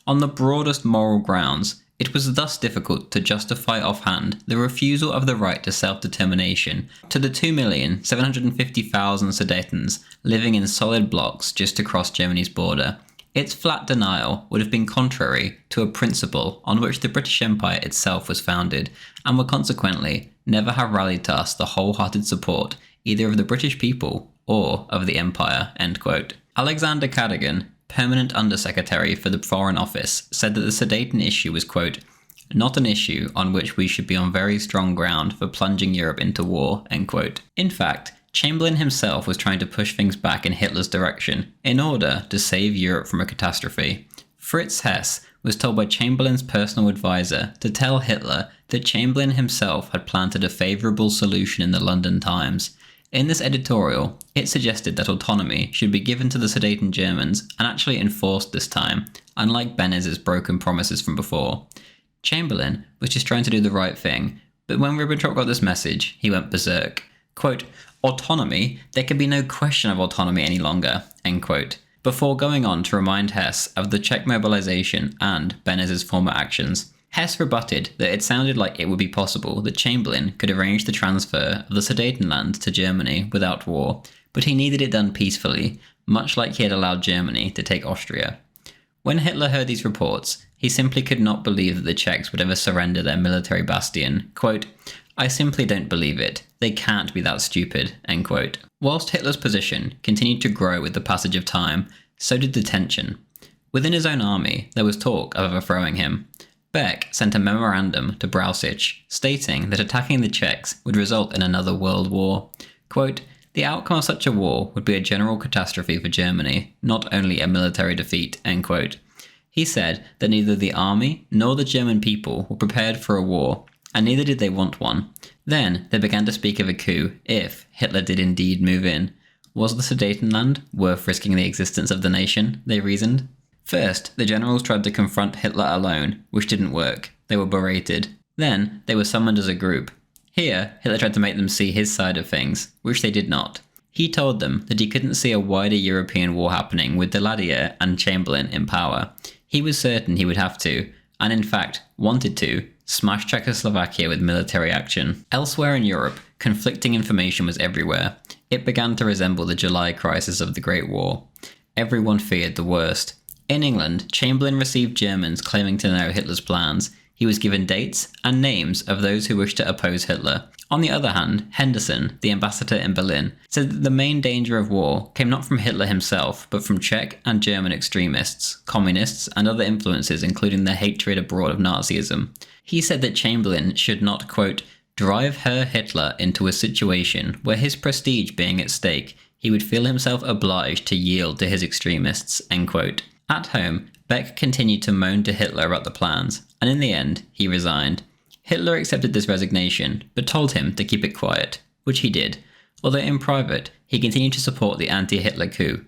"On the broadest moral grounds, it was thus difficult to justify offhand the refusal of the right to self-determination to the 2,750,000 Sudetens living in solid blocks just across Germany's border. Its flat denial would have been contrary to a principle on which the British Empire itself was founded, and would consequently never have rallied to us the wholehearted support either of the British people or of the Empire." End quote. Alexander Cadogan, Permanent Undersecretary for the Foreign Office, said that the Sudeten issue was, quote, "not an issue on which we should be on very strong ground for plunging Europe into war." End quote. In fact, Chamberlain himself was trying to push things back in Hitler's direction in order to save Europe from a catastrophe. Fritz Hess was told by Chamberlain's personal advisor to tell Hitler that Chamberlain himself had planted a favourable solution in the London Times. In this editorial, it suggested that autonomy should be given to the Sudeten Germans and actually enforced this time, unlike Benez's broken promises from before. Chamberlain was just trying to do the right thing, but when Ribbentrop got this message, he went berserk. Quote, "Autonomy? There can be no question of autonomy any longer." End quote. Before going on to remind Hess of the Czech mobilization and Benez's former actions. Hess rebutted that it sounded like it would be possible that Chamberlain could arrange the transfer of the Sudetenland to Germany without war, but he needed it done peacefully, much like he had allowed Germany to take Austria. When Hitler heard these reports, he simply could not believe that the Czechs would ever surrender their military bastion. Quote, "I simply don't believe it. They can't be that stupid." End quote. Whilst Hitler's position continued to grow with the passage of time, so did the tension. Within his own army, there was talk of overthrowing him. Beck sent a memorandum to Brauchitsch stating that attacking the Czechs would result in another world war. Quote, "The outcome of such a war would be a general catastrophe for Germany, not only a military defeat." End quote. He said that neither the army nor the German people were prepared for a war, and neither did they want one. Then they began to speak of a coup if Hitler did indeed move in. Was the Sudetenland worth risking the existence of the nation, they reasoned? First, the generals tried to confront Hitler alone, which didn't work. They were berated. Then, they were summoned as a group. Here, Hitler tried to make them see his side of things, which they did not. He told them that he couldn't see a wider European war happening with Daladier and Chamberlain in power. He was certain he would have to, and in fact, wanted to, smash Czechoslovakia with military action. Elsewhere in Europe, conflicting information was everywhere. It began to resemble the July crisis of the Great War. Everyone feared the worst. In England, Chamberlain received Germans claiming to know Hitler's plans. He was given dates and names of those who wished to oppose Hitler. On the other hand, Henderson, the ambassador in Berlin, said that the main danger of war came not from Hitler himself, but from Czech and German extremists, communists, and other influences, including the hatred abroad of Nazism. He said that Chamberlain should not, quote, "drive Herr Hitler into a situation where his prestige being at stake, he would feel himself obliged to yield to his extremists." End quote. At home, Beck continued to moan to Hitler about the plans, and in the end, he resigned. Hitler accepted this resignation, but told him to keep it quiet, which he did, although in private, he continued to support the anti-Hitler coup.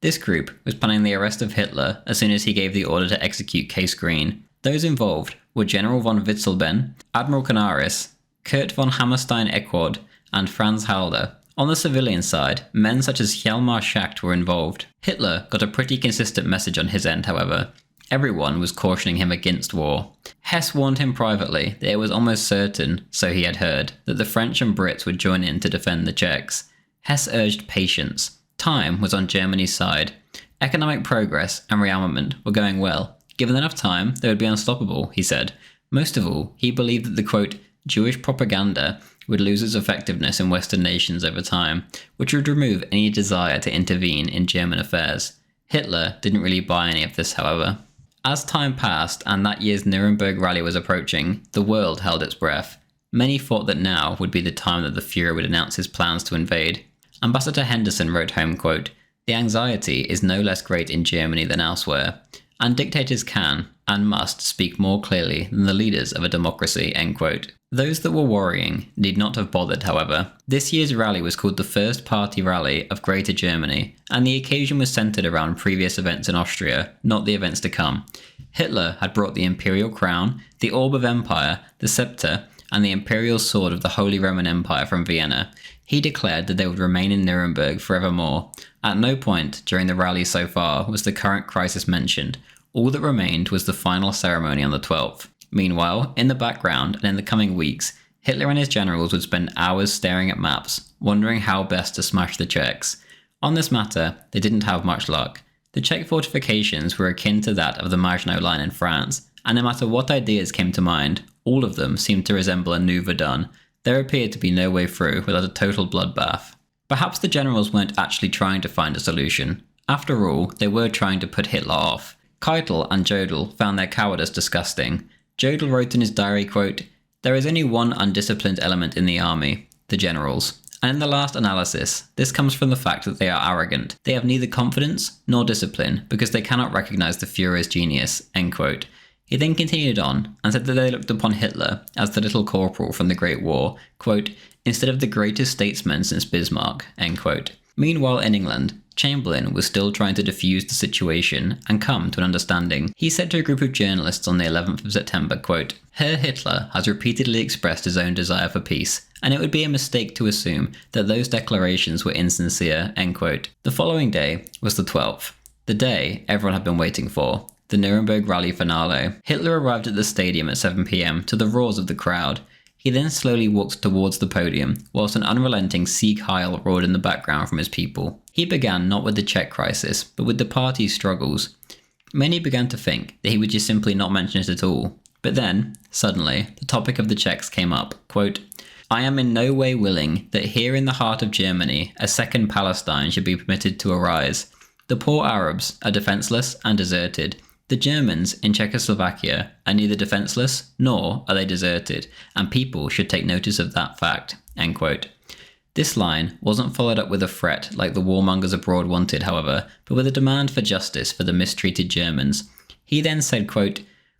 This group was planning the arrest of Hitler as soon as he gave the order to execute Case Green. Those involved were General von Witzelben, Admiral Canaris, Kurt von Hammerstein-Equord, and Franz Halder. On the civilian side, men such as Hjalmar Schacht were involved. Hitler got a pretty consistent message on his end, however. Everyone was cautioning him against war. Hess warned him privately that it was almost certain, so he had heard, that the French and Brits would join in to defend the Czechs. Hess urged patience. Time was on Germany's side. Economic progress and rearmament were going well. Given enough time, they would be unstoppable, he said. Most of all, he believed that the, quote, "Jewish propaganda would lose its effectiveness in Western nations over time, which would remove any desire to intervene in German affairs." Hitler didn't really buy any of this, however. As time passed and that year's Nuremberg rally was approaching, the world held its breath. Many thought that now would be the time that the Führer would announce his plans to invade. Ambassador Henderson wrote home, quote, "The anxiety is no less great in Germany than elsewhere, and dictators can and must speak more clearly than the leaders of a democracy," end quote. Those that were worrying need not have bothered, however. This year's rally was called the First Party Rally of Greater Germany, and the occasion was centred around previous events in Austria, not the events to come. Hitler had brought the imperial crown, the orb of empire, the scepter, and the imperial sword of the Holy Roman Empire from Vienna. He declared that they would remain in Nuremberg forevermore. At no point during the rally so far was the current crisis mentioned. All that remained was the final ceremony on the 12th. Meanwhile, in the background and in the coming weeks, Hitler and his generals would spend hours staring at maps, wondering how best to smash the Czechs. On this matter, they didn't have much luck. The Czech fortifications were akin to that of the Maginot Line in France, and no matter what ideas came to mind, all of them seemed to resemble a new Verdun. There appeared to be no way through without a total bloodbath. Perhaps the generals weren't actually trying to find a solution. After all, they were trying to put Hitler off. Keitel and Jodl found their cowardice disgusting. Jodl wrote in his diary, quote, "There is only one undisciplined element in the army, the generals. And in the last analysis, this comes from the fact that they are arrogant. They have neither confidence nor discipline because they cannot recognize the Führer's genius," end quote. He then continued on and said that they looked upon Hitler as the little corporal from the Great War, quote, "instead of the greatest statesman since Bismarck," end quote. Meanwhile in England, Chamberlain was still trying to defuse the situation and come to an understanding. He said to a group of journalists on the 11th of September, quote, "Herr Hitler has repeatedly expressed his own desire for peace, and it would be a mistake to assume that those declarations were insincere," end quote. The following day was the 12th, the day everyone had been waiting for, the Nuremberg rally finale. Hitler arrived at the stadium at 7 p.m. to the roars of the crowd. He then slowly walked towards the podium, whilst an unrelenting Sieg Heil roared in the background from his people. He began not with the Czech crisis, but with the party's struggles. Many began to think that he would just simply not mention it at all. But then, suddenly, the topic of the Czechs came up. Quote, "I am in no way willing that here in the heart of Germany, a second Palestine should be permitted to arise. The poor Arabs are defenceless and deserted. The Germans in Czechoslovakia are neither defenceless nor are they deserted, and people should take notice of that fact," end quote. This line wasn't followed up with a threat like the warmongers abroad wanted, however, but with a demand for justice for the mistreated Germans. He then said, quote,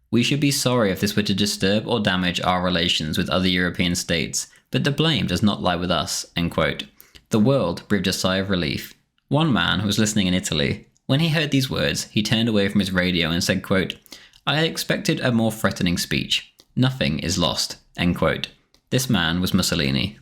"We should be sorry if this were to disturb or damage our relations with other European states, but the blame does not lie with us," end quote. The world breathed a sigh of relief. One man who was listening in Italy, when he heard these words, he turned away from his radio and said, quote, "I had expected a more threatening speech. Nothing is lost," end quote. This man was Mussolini.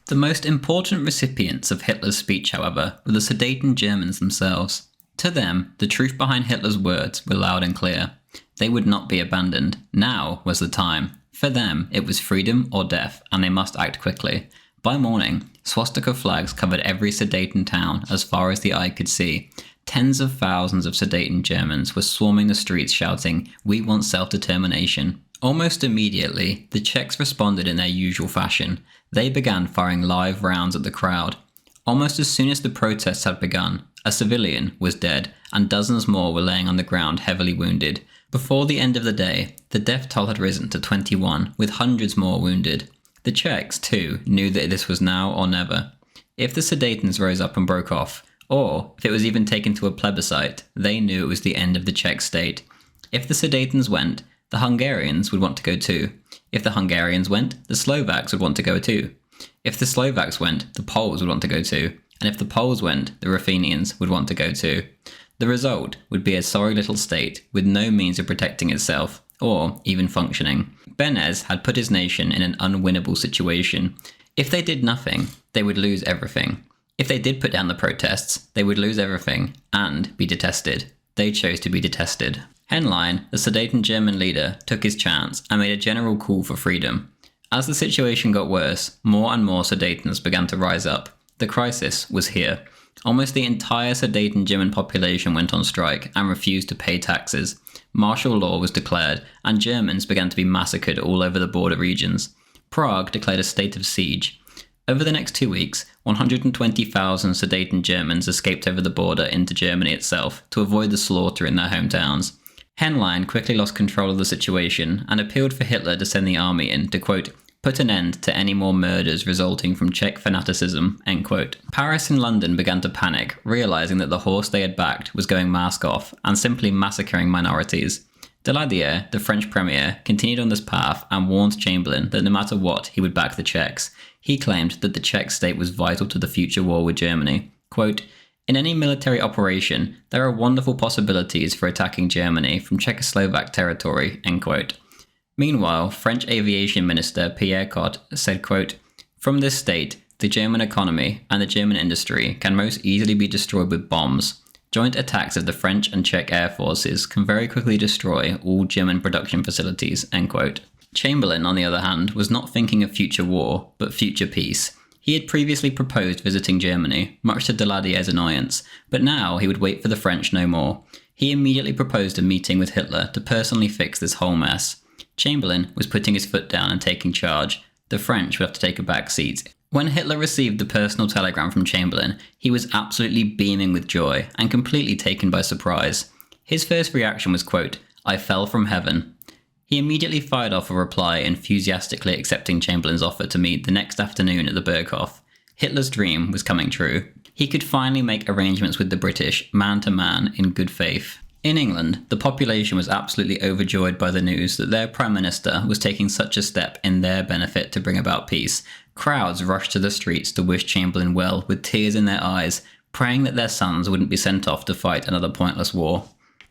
The most important recipients of Hitler's speech, however, were the Sudeten Germans themselves. To them, the truth behind Hitler's words were loud and clear. They would not be abandoned. Now was the time. For them, it was freedom or death, and they must act quickly. By morning, swastika flags covered every Sudeten town as far as the eye could see. Tens of thousands of Sudeten Germans were swarming the streets shouting, "We want self-determination." Almost immediately, the Czechs responded in their usual fashion. They began firing live rounds at the crowd. Almost as soon as the protests had begun, a civilian was dead, and dozens more were laying on the ground heavily wounded. Before the end of the day, the death toll had risen to 21, with hundreds more wounded. The Czechs, too, knew that this was now or never. If the Sudetens rose up and broke off, or if it was even taken to a plebiscite, they knew it was the end of the Czech state. If the Sudetens went, the Hungarians would want to go too. If the Hungarians went, the Slovaks would want to go too. If the Slovaks went, the Poles would want to go too. And if the Poles went, the Ruthenians would want to go too. The result would be a sorry little state with no means of protecting itself, or even functioning. Beneš had put his nation in an unwinnable situation. If they did nothing, they would lose everything. If they did put down the protests, they would lose everything and be detested. They chose to be detested. Henlein, the Sudeten German leader, took his chance and made a general call for freedom. As the situation got worse, more and more Sudetens began to rise up. The crisis was here. Almost the entire Sudeten German population went on strike and refused to pay taxes. Martial law was declared, and Germans began to be massacred all over the border regions. Prague declared a state of siege. Over the next 2 weeks, 120,000 Sudeten Germans escaped over the border into Germany itself to avoid the slaughter in their hometowns. Henlein quickly lost control of the situation and appealed for Hitler to send the army in to, quote, put an end to any more murders resulting from Czech fanaticism, end quote. Paris and London began to panic, realising that the horse they had backed was going mask off and simply massacring minorities. Daladier, the French premier, continued on this path and warned Chamberlain that no matter what, he would back the Czechs. He claimed that the Czech state was vital to the future war with Germany. Quote, in any military operation, there are wonderful possibilities for attacking Germany from Czechoslovak territory, end quote. Meanwhile, French aviation minister Pierre Cot said, quote, from this state, the German economy and the German industry can most easily be destroyed with bombs. Joint attacks of the French and Czech air forces can very quickly destroy all German production facilities, end quote. Chamberlain, on the other hand, was not thinking of future war, but future peace. He had previously proposed visiting Germany, much to Daladier's annoyance, but now he would wait for the French no more. He immediately proposed a meeting with Hitler to personally fix this whole mess. Chamberlain was putting his foot down and taking charge. The French would have to take a back seat. When Hitler received the personal telegram from Chamberlain, he was absolutely beaming with joy and completely taken by surprise. His first reaction was, quote, I fell from heaven. He immediately fired off a reply enthusiastically accepting Chamberlain's offer to meet the next afternoon at the Berghof. Hitler's dream was coming true. He could finally make arrangements with the British, man to man, in good faith. In England, the population was absolutely overjoyed by the news that their Prime Minister was taking such a step in their benefit to bring about peace. Crowds rushed to the streets to wish Chamberlain well with tears in their eyes, praying that their sons wouldn't be sent off to fight another pointless war.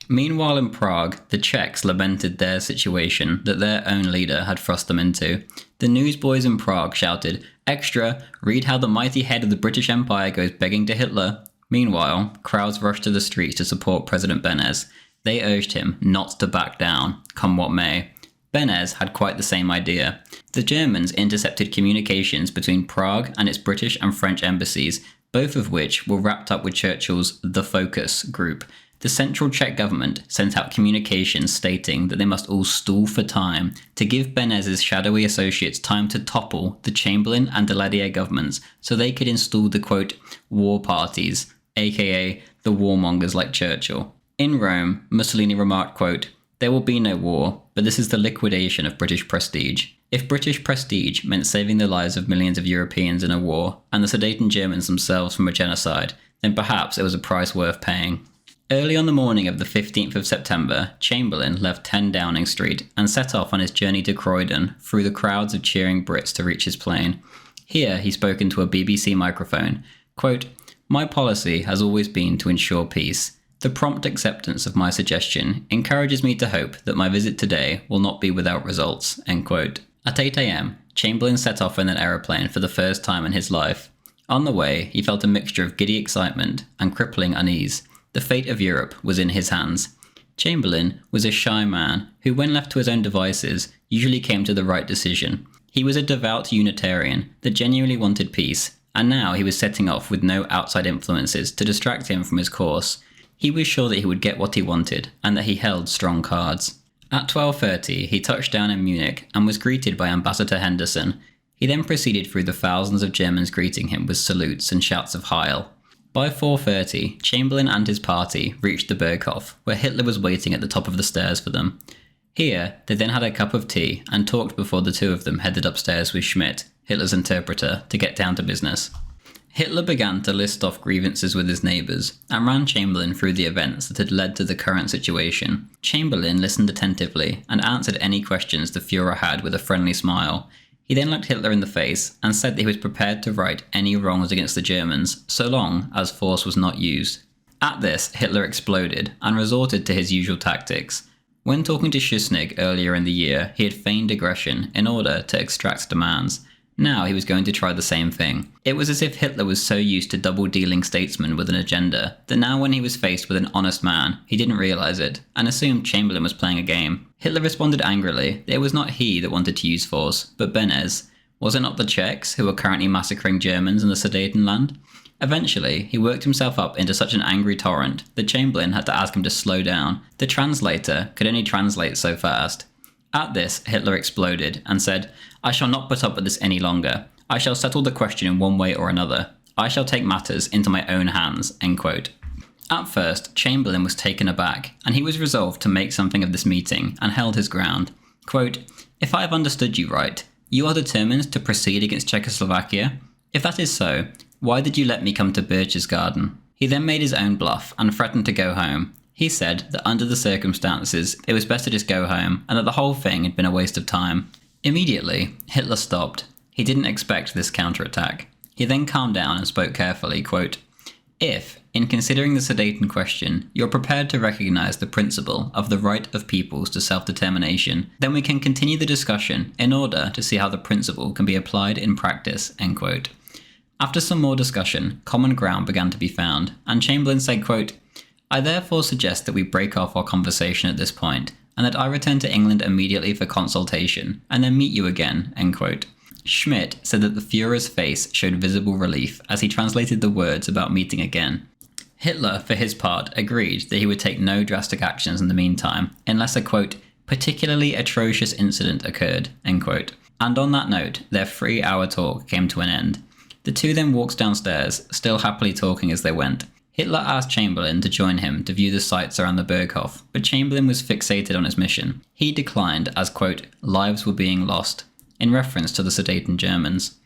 Meanwhile in Prague, the Czechs lamented their situation that their own leader had thrust them into. The newsboys in Prague shouted, extra, read how the mighty head of the British Empire goes begging to Hitler. Meanwhile, crowds rushed to the streets to support President Beneš. They urged him not to back down, come what may. Beneš had quite the same idea. The Germans intercepted communications between Prague and its British and French embassies, both of which were wrapped up with Churchill's The Focus group. The central Czech government sent out communications stating that they must all stall for time to give Beneš's shadowy associates time to topple the Chamberlain and Daladier governments so they could install the, quote, war parties, aka the warmongers like Churchill. In Rome, Mussolini remarked, quote, there will be no war, but this is the liquidation of British prestige. If British prestige meant saving the lives of millions of Europeans in a war, and the Sudeten Germans themselves from a genocide, then perhaps it was a price worth paying. Early on the morning of the 15th of September, Chamberlain left 10 Downing Street and set off on his journey to Croydon through the crowds of cheering Brits to reach his plane. Here he spoke into a BBC microphone, quote, my policy has always been to ensure peace. The prompt acceptance of my suggestion encourages me to hope that my visit today will not be without results, end quote. At 8 a.m, Chamberlain set off in an aeroplane for the first time in his life. On the way, he felt a mixture of giddy excitement and crippling unease. The fate of Europe was in his hands. Chamberlain was a shy man who, when left to his own devices, usually came to the right decision. He was a devout Unitarian that genuinely wanted peace, and now he was setting off with no outside influences to distract him from his course. He was sure that he would get what he wanted, and that he held strong cards. At 12:30, he touched down in Munich and was greeted by Ambassador Henderson. He then proceeded through the thousands of Germans greeting him with salutes and shouts of Heil. By 4:30, Chamberlain and his party reached the Berghof, where Hitler was waiting at the top of the stairs for them. Here, they then had a cup of tea and talked before the two of them headed upstairs with Schmidt, Hitler's interpreter, to get down to business. Hitler began to list off grievances with his neighbours, and ran Chamberlain through the events that had led to the current situation. Chamberlain listened attentively, and answered any questions the Führer had with a friendly smile. He then looked Hitler in the face, and said that he was prepared to right any wrongs against the Germans, so long as force was not used. At this, Hitler exploded, and resorted to his usual tactics. When talking to Schuschnigg earlier in the year, he had feigned aggression in order to extract demands. Now he was going to try the same thing. It was as if Hitler was so used to double-dealing statesmen with an agenda, that now when he was faced with an honest man, he didn't realise it, and assumed Chamberlain was playing a game. Hitler responded angrily that it was not he that wanted to use force, but Beneš. Was it not the Czechs who were currently massacring Germans in the Sudetenland? Eventually, he worked himself up into such an angry torrent that Chamberlain had to ask him to slow down. The translator could only translate so fast. At this, Hitler exploded and said, I shall not put up with this any longer. I shall settle the question in one way or another. I shall take matters into my own hands, end quote. At first, Chamberlain was taken aback, and he was resolved to make something of this meeting and held his ground. Quote, if I have understood you right, you are determined to proceed against Czechoslovakia? If that is so, why did you let me come to Berchtesgaden? He then made his own bluff and threatened to go home. He said that under the circumstances, it was best to just go home and that the whole thing had been a waste of time. Immediately, Hitler stopped. He didn't expect this counterattack. He then calmed down and spoke carefully, quote, if, in considering the Sudeten question, you're prepared to recognise the principle of the right of peoples to self-determination, then we can continue the discussion in order to see how the principle can be applied in practice, end quote. After some more discussion, common ground began to be found, and Chamberlain said, quote, I therefore suggest that we break off our conversation at this point, and that I return to England immediately for consultation, and then meet you again, end quote. Schmidt said that the Führer's face showed visible relief as he translated the words about meeting again. Hitler, for his part, agreed that he would take no drastic actions in the meantime, unless a, quote, particularly atrocious incident occurred, end quote. And on that note, their 3-hour talk came to an end. The two then walked downstairs, still happily talking as they went. Hitler asked Chamberlain to join him to view the sights around the Berghof, but Chamberlain was fixated on his mission. He declined as, quote, lives were being lost, in reference to the Sudeten Germans.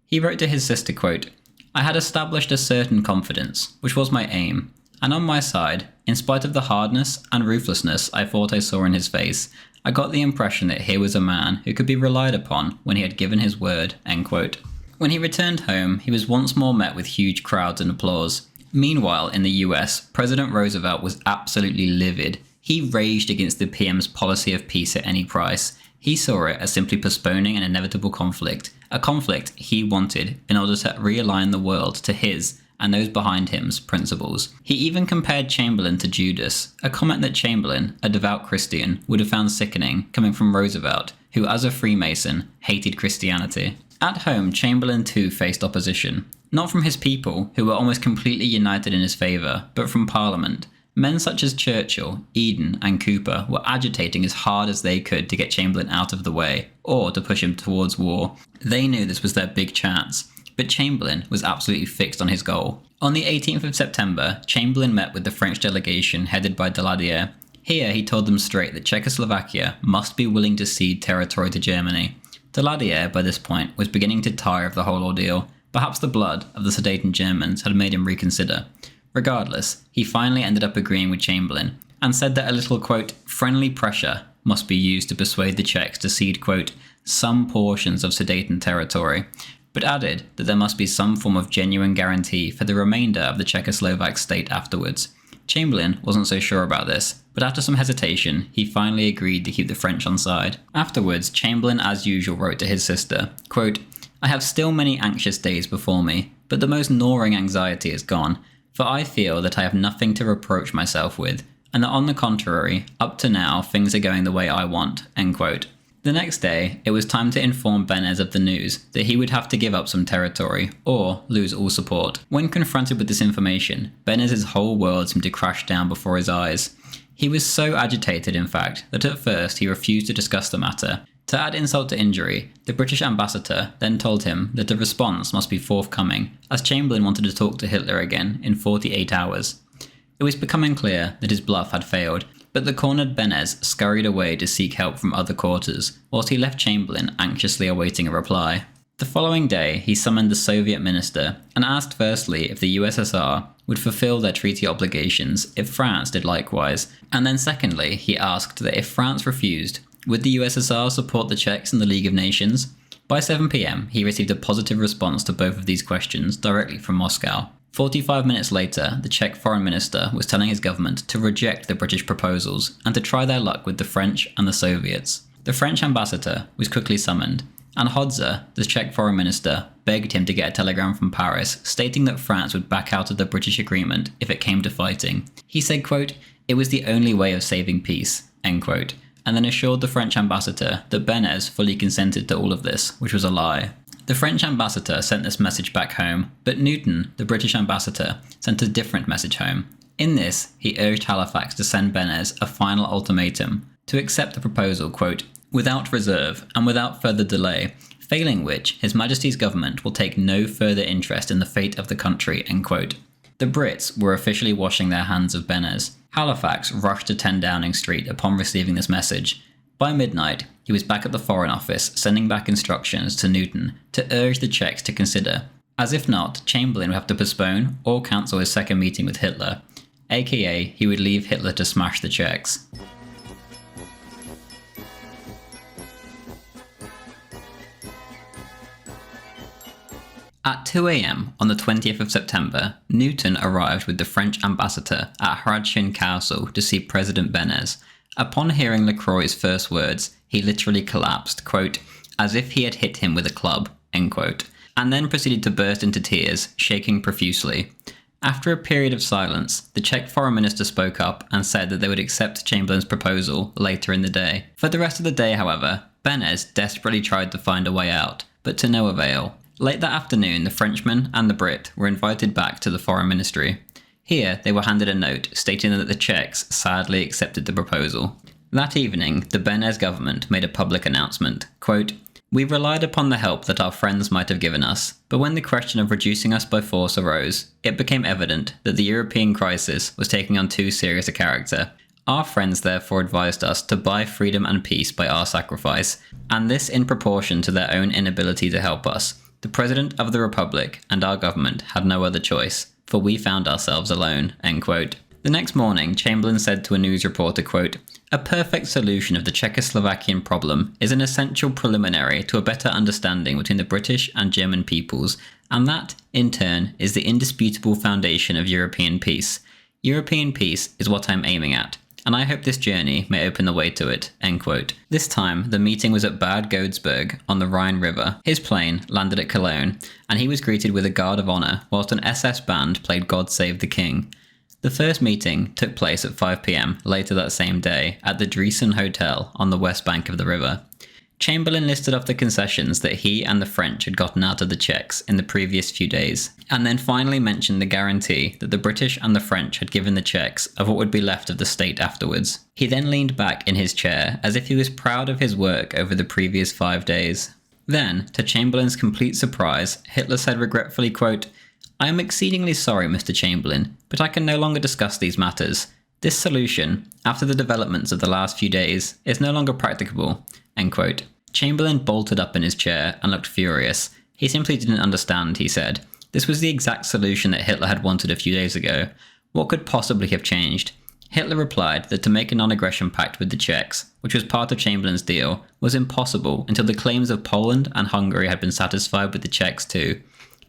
He wrote to his sister, quote, I had established a certain confidence, which was my aim, and on my side, in spite of the hardness and ruthlessness I thought I saw in his face, I got the impression that here was a man who could be relied upon when he had given his word, end quote. When he returned home, he was once more met with huge crowds and applause. Meanwhile, in the US, President Roosevelt was absolutely livid. He raged against the PM's policy of peace at any price. He saw it as simply postponing an inevitable conflict, a conflict he wanted in order to realign the world to his and those behind him's principles. He even compared Chamberlain to Judas, a comment that Chamberlain, a devout Christian, would have found sickening coming from Roosevelt, who as a Freemason hated Christianity. At home, Chamberlain too faced opposition, not from his people, who were almost completely united in his favour, but from Parliament. Men such as Churchill, Eden and Cooper were agitating as hard as they could to get Chamberlain out of the way, or to push him towards war. They knew this was their big chance, but Chamberlain was absolutely fixed on his goal. On the 18th of September, Chamberlain met with the French delegation headed by Daladier. Here he told them straight that Czechoslovakia must be willing to cede territory to Germany. Daladier, by this point, was beginning to tire of the whole ordeal. Perhaps the blood of the Sudeten Germans had made him reconsider. Regardless, he finally ended up agreeing with Chamberlain, and said that a little, quote, friendly pressure must be used to persuade the Czechs to cede, quote, some portions of Sudeten territory, but added that there must be some form of genuine guarantee for the remainder of the Czechoslovak state afterwards. Chamberlain wasn't so sure about this, but after some hesitation, he finally agreed to keep the French on side. Afterwards, Chamberlain as usual wrote to his sister, quote, I have still many anxious days before me, but the most gnawing anxiety is gone, for I feel that I have nothing to reproach myself with, and that on the contrary, up to now, things are going the way I want, end quote. The next day, it was time to inform Beneš of the news that he would have to give up some territory, or lose all support. When confronted with this information, Beneš's whole world seemed to crash down before his eyes. He was so agitated, in fact, that at first he refused to discuss the matter. To add insult to injury, the British ambassador then told him that a response must be forthcoming, as Chamberlain wanted to talk to Hitler again in 48 hours. It was becoming clear that his bluff had failed, but the cornered Beneš scurried away to seek help from other quarters, whilst he left Chamberlain anxiously awaiting a reply. The following day, he summoned the Soviet minister and asked firstly if the USSR would fulfill their treaty obligations if France did likewise, and then secondly, he asked that if France refused, would the USSR support the Czechs in the League of Nations? By 7 p.m, he received a positive response to both of these questions directly from Moscow. 45 minutes later, the Czech foreign minister was telling his government to reject the British proposals and to try their luck with the French and the Soviets. The French ambassador was quickly summoned, and Hodzer, the Czech foreign minister, begged him to get a telegram from Paris stating that France would back out of the British agreement if it came to fighting. He said, quote, it was the only way of saving peace, end quote, and then assured the French ambassador that Beneš fully consented to all of this, which was a lie. The French ambassador sent this message back home, but Newton, the British ambassador, sent a different message home. In this, he urged Halifax to send Beneš a final ultimatum to accept the proposal, quote, without reserve and without further delay, failing which His Majesty's government will take no further interest in the fate of the country, end quote. The Brits were officially washing their hands of Benez. Halifax rushed to 10 Downing Street upon receiving this message. By midnight, he was back at the Foreign Office, sending back instructions to Newton to urge the Czechs to consider, as if not, Chamberlain would have to postpone or cancel his second meeting with Hitler, aka he would leave Hitler to smash the Czechs. At 2 a.m. on the 20th of September, Newton arrived with the French ambassador at Hradčin Castle to see President Beneš. Upon hearing Lacroix's first words, he literally collapsed, quote, as if he had hit him with a club, end quote, and then proceeded to burst into tears, shaking profusely. After a period of silence, the Czech foreign minister spoke up and said that they would accept Chamberlain's proposal later in the day. For the rest of the day, however, Beneš desperately tried to find a way out, but to no avail. Late that afternoon, the Frenchman and the Brit were invited back to the Foreign Ministry. Here, they were handed a note stating that the Czechs sadly accepted the proposal. That evening, the Beneš government made a public announcement, quote, we relied upon the help that our friends might have given us, but when the question of reducing us by force arose, it became evident that the European crisis was taking on too serious a character. Our friends therefore advised us to buy freedom and peace by our sacrifice, and this in proportion to their own inability to help us. The President of the Republic and our government had no other choice, for we found ourselves alone, end quote. The next morning, Chamberlain said to a news reporter, quote, a perfect solution of the Czechoslovakian problem is an essential preliminary to a better understanding between the British and German peoples, and that, in turn, is the indisputable foundation of European peace. European peace is what I'm aiming at, and I hope this journey may open the way to it, end quote. This time, the meeting was at Bad Godesberg on the Rhine River. His plane landed at Cologne, and he was greeted with a guard of honour whilst an SS band played God Save the King. The first meeting took place at 5 p.m. later that same day at the Driessen Hotel on the west bank of the river. Chamberlain listed off the concessions that he and the French had gotten out of the Czechs in the previous few days, and then finally mentioned the guarantee that the British and the French had given the Czechs of what would be left of the state afterwards. He then leaned back in his chair as if he was proud of his work over the previous 5 days. Then, to Chamberlain's complete surprise, Hitler said regretfully, quote, I am exceedingly sorry, Mr. Chamberlain, but I can no longer discuss these matters. This solution, after the developments of the last few days, is no longer practicable, end quote. Chamberlain bolted up in his chair and looked furious. He simply didn't understand, he said. This was the exact solution that Hitler had wanted a few days ago. What could possibly have changed? Hitler replied that to make a non-aggression pact with the Czechs, which was part of Chamberlain's deal, was impossible until the claims of Poland and Hungary had been satisfied with the Czechs too.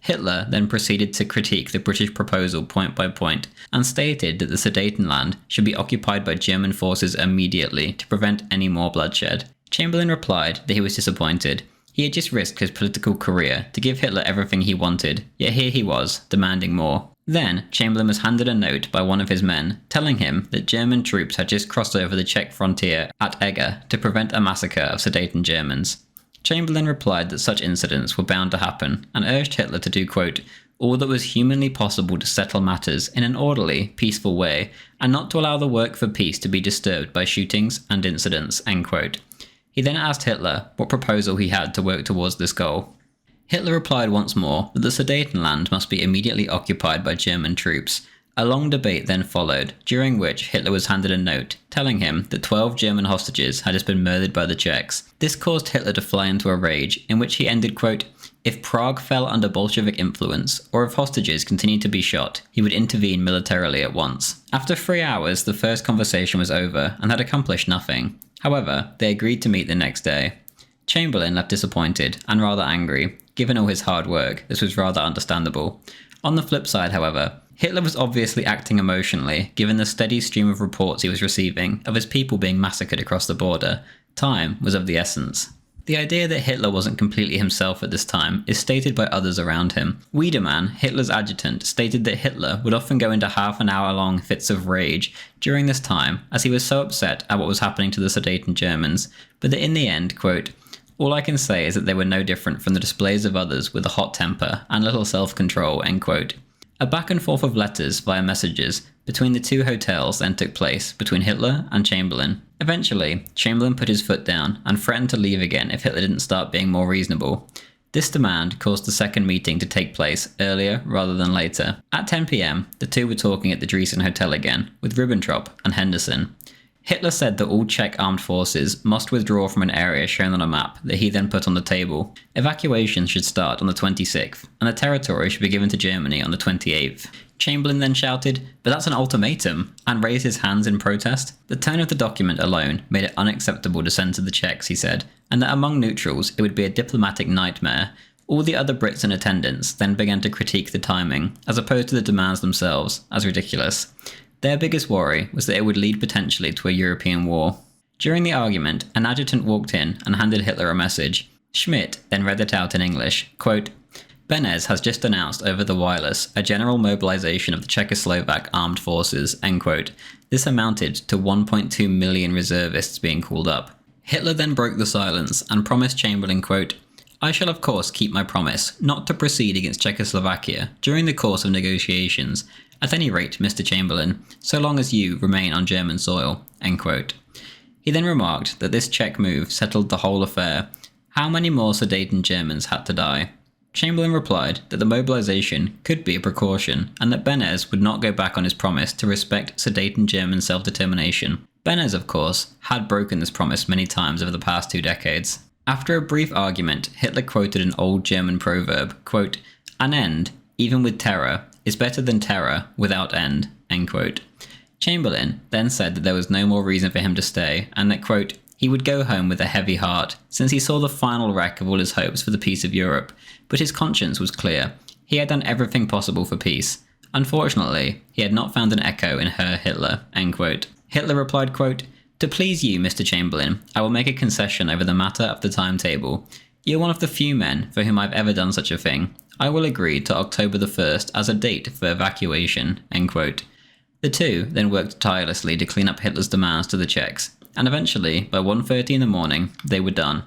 Hitler then proceeded to critique the British proposal point by point, and stated that the Sudetenland should be occupied by German forces immediately to prevent any more bloodshed. Chamberlain replied that he was disappointed. He had just risked his political career to give Hitler everything he wanted, yet here he was, demanding more. Then, Chamberlain was handed a note by one of his men, telling him that German troops had just crossed over the Czech frontier at Eger to prevent a massacre of Sudeten Germans. Chamberlain replied that such incidents were bound to happen, and urged Hitler to do, quote, all that was humanly possible to settle matters in an orderly, peaceful way, and not to allow the work for peace to be disturbed by shootings and incidents, end quote. He then asked Hitler what proposal he had to work towards this goal. Hitler replied once more that the Sudetenland must be immediately occupied by German troops. A long debate then followed, during which Hitler was handed a note telling him that 12 German hostages had just been murdered by the Czechs. This caused Hitler to fly into a rage, in which he ended, quote, if Prague fell under Bolshevik influence, or if hostages continued to be shot, he would intervene militarily at once. After 3 hours, the first conversation was over and had accomplished nothing. However, they agreed to meet the next day. Chamberlain left disappointed and rather angry. Given all his hard work, this was rather understandable. On the flip side, however, Hitler was obviously acting emotionally, given the steady stream of reports he was receiving of his people being massacred across the border. Time was of the essence. The idea that Hitler wasn't completely himself at this time is stated by others around him. Wiedemann, Hitler's adjutant, stated that Hitler would often go into half-an-hour-long fits of rage during this time, as he was so upset at what was happening to the Sudeten Germans, but that in the end, quote, all I can say is that they were no different from the displays of others with a hot temper and little self-control, end quote. A back and forth of letters via messages between the two hotels then took place between Hitler and Chamberlain. Eventually, Chamberlain put his foot down and threatened to leave again if Hitler didn't start being more reasonable. This demand caused the second meeting to take place earlier rather than later. At 10 p.m, the two were talking at the Dresden Hotel again, with Ribbentrop and Henderson. Hitler said that all Czech armed forces must withdraw from an area shown on a map that he then put on the table. Evacuation should start on the 26th, and the territory should be given to Germany on the 28th. Chamberlain then shouted, "But that's an ultimatum," and raised his hands in protest. The tone of the document alone made it unacceptable to send to the Czechs, he said, and that among neutrals it would be a diplomatic nightmare. All the other Brits in attendance then began to critique the timing, as opposed to the demands themselves, as ridiculous. Their biggest worry was that it would lead potentially to a European war. During the argument, an adjutant walked in and handed Hitler a message. Schmidt then read it out in English, quote, "Beneš has just announced over the wireless a general mobilization of the Czechoslovak armed forces," end quote. This amounted to 1.2 million reservists being called up. Hitler then broke the silence and promised Chamberlain, quote, "I shall of course keep my promise not to proceed against Czechoslovakia during the course of negotiations, at any rate, Mr. Chamberlain, so long as you remain on German soil," end quote. He then remarked that this Czech move settled the whole affair. How many more Sudeten Germans had to die? Chamberlain replied that the mobilization could be a precaution and that Beneš would not go back on his promise to respect Sudeten German self-determination. Beneš, of course, had broken this promise many times over the past 2 decades. After a brief argument, Hitler quoted an old German proverb, quote, "An end, even with terror, is better than terror without end," end quote. Chamberlain then said that there was no more reason for him to stay and that, quote, he would go home with a heavy heart, since he saw the final wreck of all his hopes for the peace of Europe, but his conscience was clear. He had done everything possible for peace. Unfortunately, he had not found an echo in Herr Hitler, end quote. Hitler replied, quote, "To please you, Mr. Chamberlain, I will make a concession over the matter of the timetable. You're one of the few men for whom I've ever done such a thing. I will agree to October the 1st as a date for evacuation," end quote. The two then worked tirelessly to clean up Hitler's demands to the Czechs, and eventually, by 1:30 in the morning, they were done.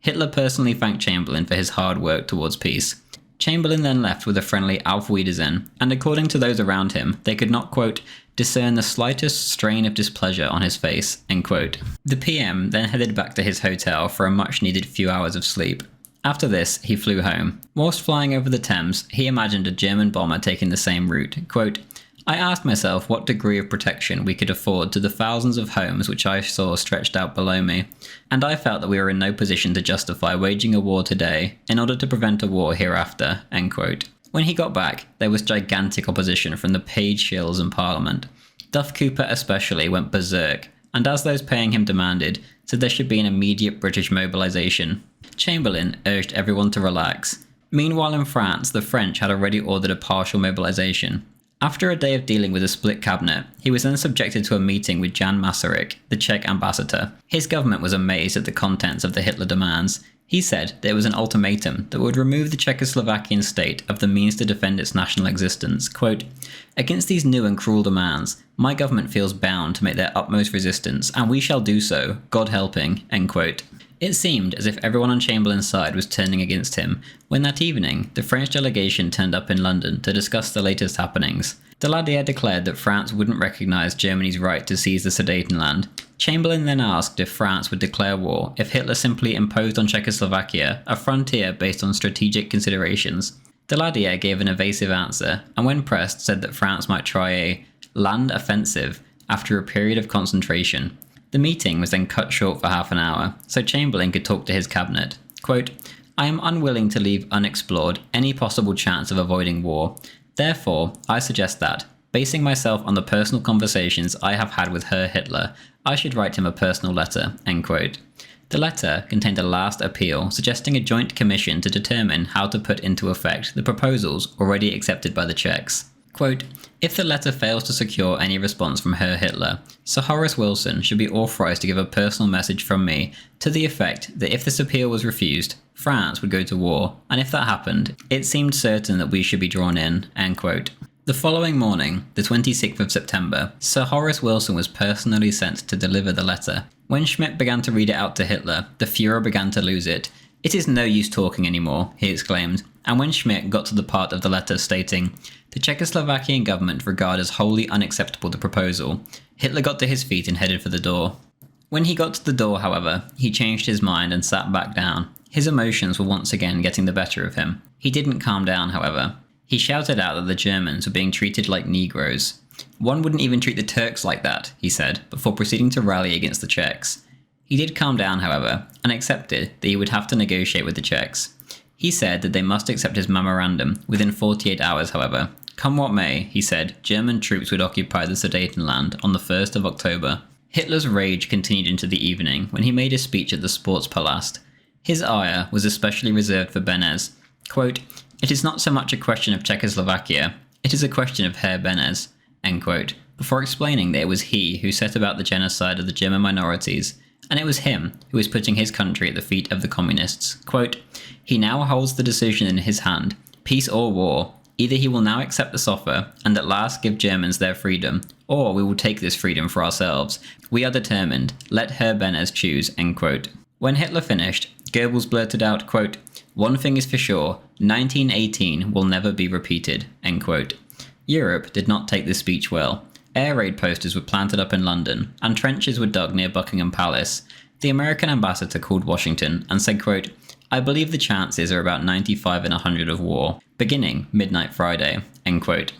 Hitler personally thanked Chamberlain for his hard work towards peace. Chamberlain then left with a friendly Auf Wiedersehen, and according to those around him, they could not, quote, "discern the slightest strain of displeasure on his face," end quote. The PM then headed back to his hotel for a much-needed few hours of sleep. After this, he flew home. Whilst flying over the Thames, he imagined a German bomber taking the same route. Quote, "I asked myself what degree of protection we could afford to the thousands of homes which I saw stretched out below me, and I felt that we were in no position to justify waging a war today in order to prevent a war hereafter," end quote. When he got back, there was gigantic opposition from the paid shills in Parliament. Duff Cooper especially went berserk, and as those paying him demanded, said there should be an immediate British mobilization. Chamberlain urged everyone to relax. Meanwhile in France, the French had already ordered a partial mobilization. After a day of dealing with a split cabinet, he was then subjected to a meeting with Jan Masaryk, the Czech ambassador. His government was amazed at the contents of the Hitler demands. He said that it was an ultimatum that would remove the Czechoslovakian state of the means to defend its national existence. Quote, "Against these new and cruel demands, my government feels bound to make their utmost resistance, and we shall do so, God helping," end quote. It seemed as if everyone on Chamberlain's side was turning against him, when that evening, the French delegation turned up in London to discuss the latest happenings. Daladier declared that France wouldn't recognise Germany's right to seize the Sudetenland. Chamberlain then asked if France would declare war if Hitler simply imposed on Czechoslovakia a frontier based on strategic considerations. Daladier gave an evasive answer, and when pressed said that France might try a land offensive after a period of concentration. The meeting was then cut short for half an hour, so Chamberlain could talk to his cabinet. Quote, "I am unwilling to leave unexplored any possible chance of avoiding war. Therefore, I suggest that, basing myself on the personal conversations I have had with Herr Hitler, I should write him a personal letter," end quote. The letter contained a last appeal suggesting a joint commission to determine how to put into effect the proposals already accepted by the Czechs. Quote, "If the letter fails to secure any response from Herr Hitler, Sir Horace Wilson should be authorised to give a personal message from me to the effect that if this appeal was refused, France would go to war, and if that happened, it seemed certain that we should be drawn in," end quote. The following morning, the 26th of September, Sir Horace Wilson was personally sent to deliver the letter. When Schmidt began to read it out to Hitler, the Führer began to lose it. "It is no use talking anymore," he exclaimed, and when Schmidt got to the part of the letter stating, "The Czechoslovakian government regard as wholly unacceptable the proposal," Hitler got to his feet and headed for the door. When he got to the door, however, he changed his mind and sat back down. His emotions were once again getting the better of him. He didn't calm down, however. He shouted out that the Germans were being treated like Negroes. One wouldn't even treat the Turks like that, he said, before proceeding to rally against the Czechs. He did calm down, however, and accepted that he would have to negotiate with the Czechs. He said that they must accept his memorandum within 48 hours, however. Come what may, he said, German troops would occupy the Sudetenland on the 1st of October. Hitler's rage continued into the evening when he made a speech at the Sportspalast. His ire was especially reserved for Beneš. Quote, "It is not so much a question of Czechoslovakia, it is a question of Herr Beneš," end quote, before explaining that it was he who set about the genocide of the German minorities, and it was him who was putting his country at the feet of the communists. Quote, "He now holds the decision in his hand, peace or war. Either he will now accept this offer and at last give Germans their freedom, or we will take this freedom for ourselves. We are determined. Let Herr Beneš choose," end quote. When Hitler finished, Goebbels blurted out, quote, "One thing is for sure, 1918 will never be repeated," end quote. Europe did not take this speech well. Air raid posters were planted up in London, and trenches were dug near Buckingham Palace. The American ambassador called Washington and said, quote, "I believe the chances are about 95 in 100 of war, beginning midnight Friday," end quote.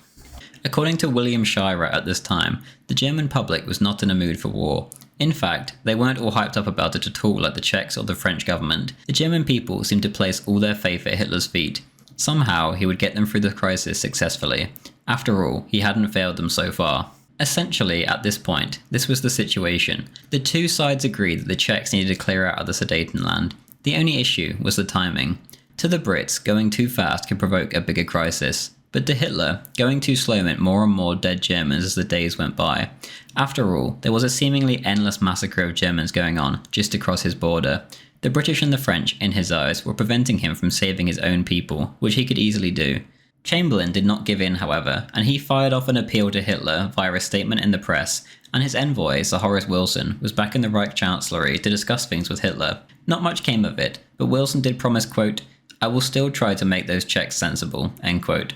According to William Shirer at this time, the German public was not in a mood for war. In fact, they weren't all hyped up about it at all like the Czechs or the French government. The German people seemed to place all their faith at Hitler's feet. Somehow, he would get them through the crisis successfully. After all, he hadn't failed them so far. Essentially, at this point, this was the situation. The two sides agreed that the Czechs needed to clear out of the Sudetenland. The only issue was the timing. To the Brits, going too fast could provoke a bigger crisis. But to Hitler, going too slow meant more and more dead Germans as the days went by. After all, there was a seemingly endless massacre of Germans going on just across his border. The British and the French, in his eyes, were preventing him from saving his own people, which he could easily do. Chamberlain did not give in, however, and he fired off an appeal to Hitler via a statement in the press, and his envoy, Sir Horace Wilson, was back in the Reich Chancellery to discuss things with Hitler. Not much came of it, but Wilson did promise, quote, "I will still try to make those Czechs sensible," end quote.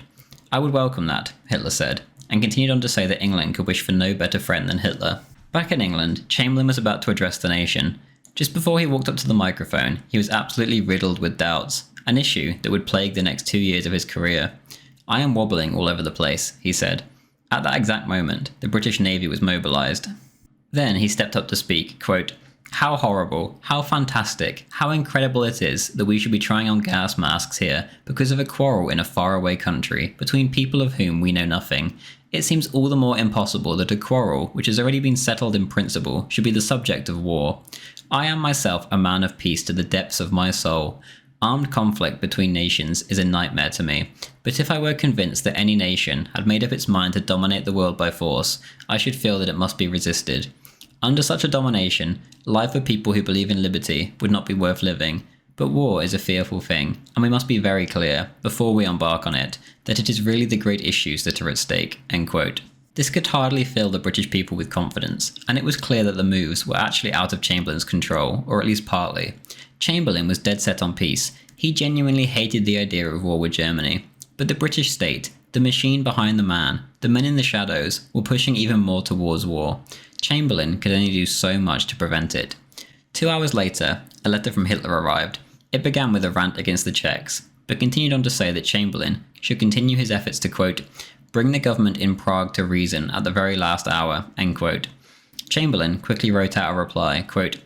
"I would welcome that," Hitler said, and continued on to say that England could wish for no better friend than Hitler. Back in England, Chamberlain was about to address the nation. Just before he walked up to the microphone, he was absolutely riddled with doubts, an issue that would plague the next 2 years of his career. "I am wobbling all over the place," he said. At that exact moment, the British Navy was mobilised. Then he stepped up to speak, quote, "How horrible, how fantastic, how incredible it is that we should be trying on gas masks here because of a quarrel in a faraway country between people of whom we know nothing. It seems all the more impossible that a quarrel which has already been settled in principle should be the subject of war. I am myself a man of peace to the depths of my soul. Armed conflict between nations is a nightmare to me, but if I were convinced that any nation had made up its mind to dominate the world by force, I should feel that it must be resisted. Under such a domination, life for people who believe in liberty would not be worth living, but war is a fearful thing, and we must be very clear, before we embark on it, that it is really the great issues that are at stake," end quote. This could hardly fill the British people with confidence, and it was clear that the moves were actually out of Chamberlain's control, or at least partly. Chamberlain was dead set on peace. He genuinely hated the idea of war with Germany. But the British state, the machine behind the man, the men in the shadows, were pushing even more towards war. Chamberlain could only do so much to prevent it. 2 hours later, a letter from Hitler arrived. It began with a rant against the Czechs, but continued on to say that Chamberlain should continue his efforts to, quote, "bring the government in Prague to reason at the very last hour," end quote. Chamberlain quickly wrote out a reply, quote,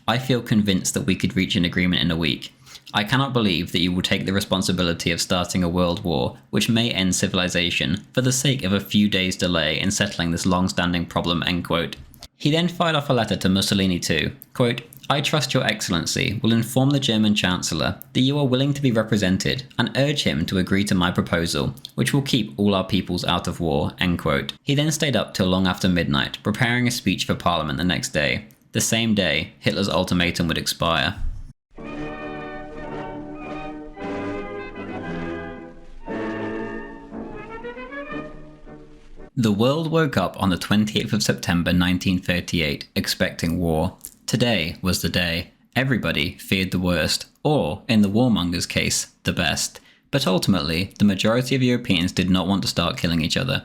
"I feel convinced that we could reach an agreement in a week. I cannot believe that you will take the responsibility of starting a world war, which may end civilization, for the sake of a few days' delay in settling this long-standing problem," end quote. He then fired off a letter to Mussolini too, quote, "I trust your excellency will inform the German chancellor that you are willing to be represented and urge him to agree to my proposal, which will keep all our peoples out of war," end quote. He then stayed up till long after midnight, preparing a speech for Parliament the next day. The same day, Hitler's ultimatum would expire. The world woke up on the 28th of September 1938, expecting war. Today was the day. Everybody feared the worst, or, in the warmonger's case, the best. But ultimately, the majority of Europeans did not want to start killing each other.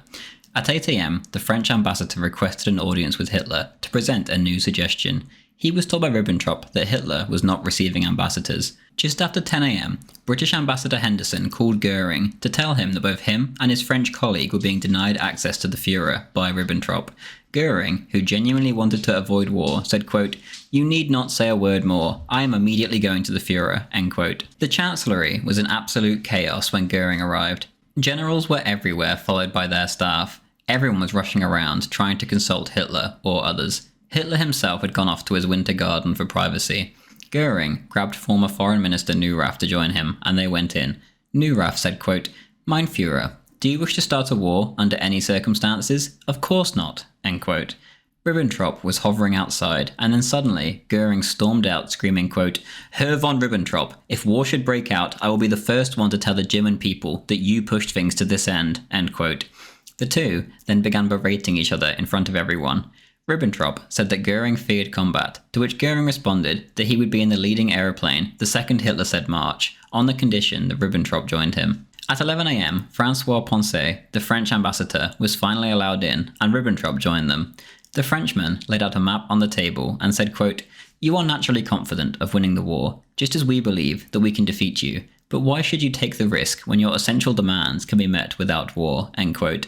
At 8 AM, the French ambassador requested an audience with Hitler to present a new suggestion. He was told by Ribbentrop that Hitler was not receiving ambassadors. Just after 10 a.m, British Ambassador Henderson called Goering to tell him that both him and his French colleague were being denied access to the Führer by Ribbentrop. Goering, who genuinely wanted to avoid war, said, quote, "You need not say a word more. I am immediately going to the Führer," end quote. The Chancellery was in absolute chaos when Goering arrived. Generals were everywhere, followed by their staff. Everyone was rushing around, trying to consult Hitler or others. Hitler himself had gone off to his winter garden for privacy. Goering grabbed former Foreign Minister Neurath to join him, and they went in. Neurath said, quote, "Mein Führer, do you wish to start a war under any circumstances? Of course not," end quote. Ribbentrop was hovering outside, and then suddenly Goering stormed out screaming, quote, "Herr von Ribbentrop, if war should break out, I will be the first one to tell the German people that you pushed things to this end," end quote. The two then began berating each other in front of everyone. Ribbentrop said that Goering feared combat, to which Goering responded that he would be in the leading aeroplane the second Hitler said march, on the condition that Ribbentrop joined him. At 11 a.m, François Poncet, the French ambassador, was finally allowed in, and Ribbentrop joined them. The Frenchman laid out a map on the table and said, quote, "You are naturally confident of winning the war, just as we believe that we can defeat you, but why should you take the risk when your essential demands can be met without war," end quote.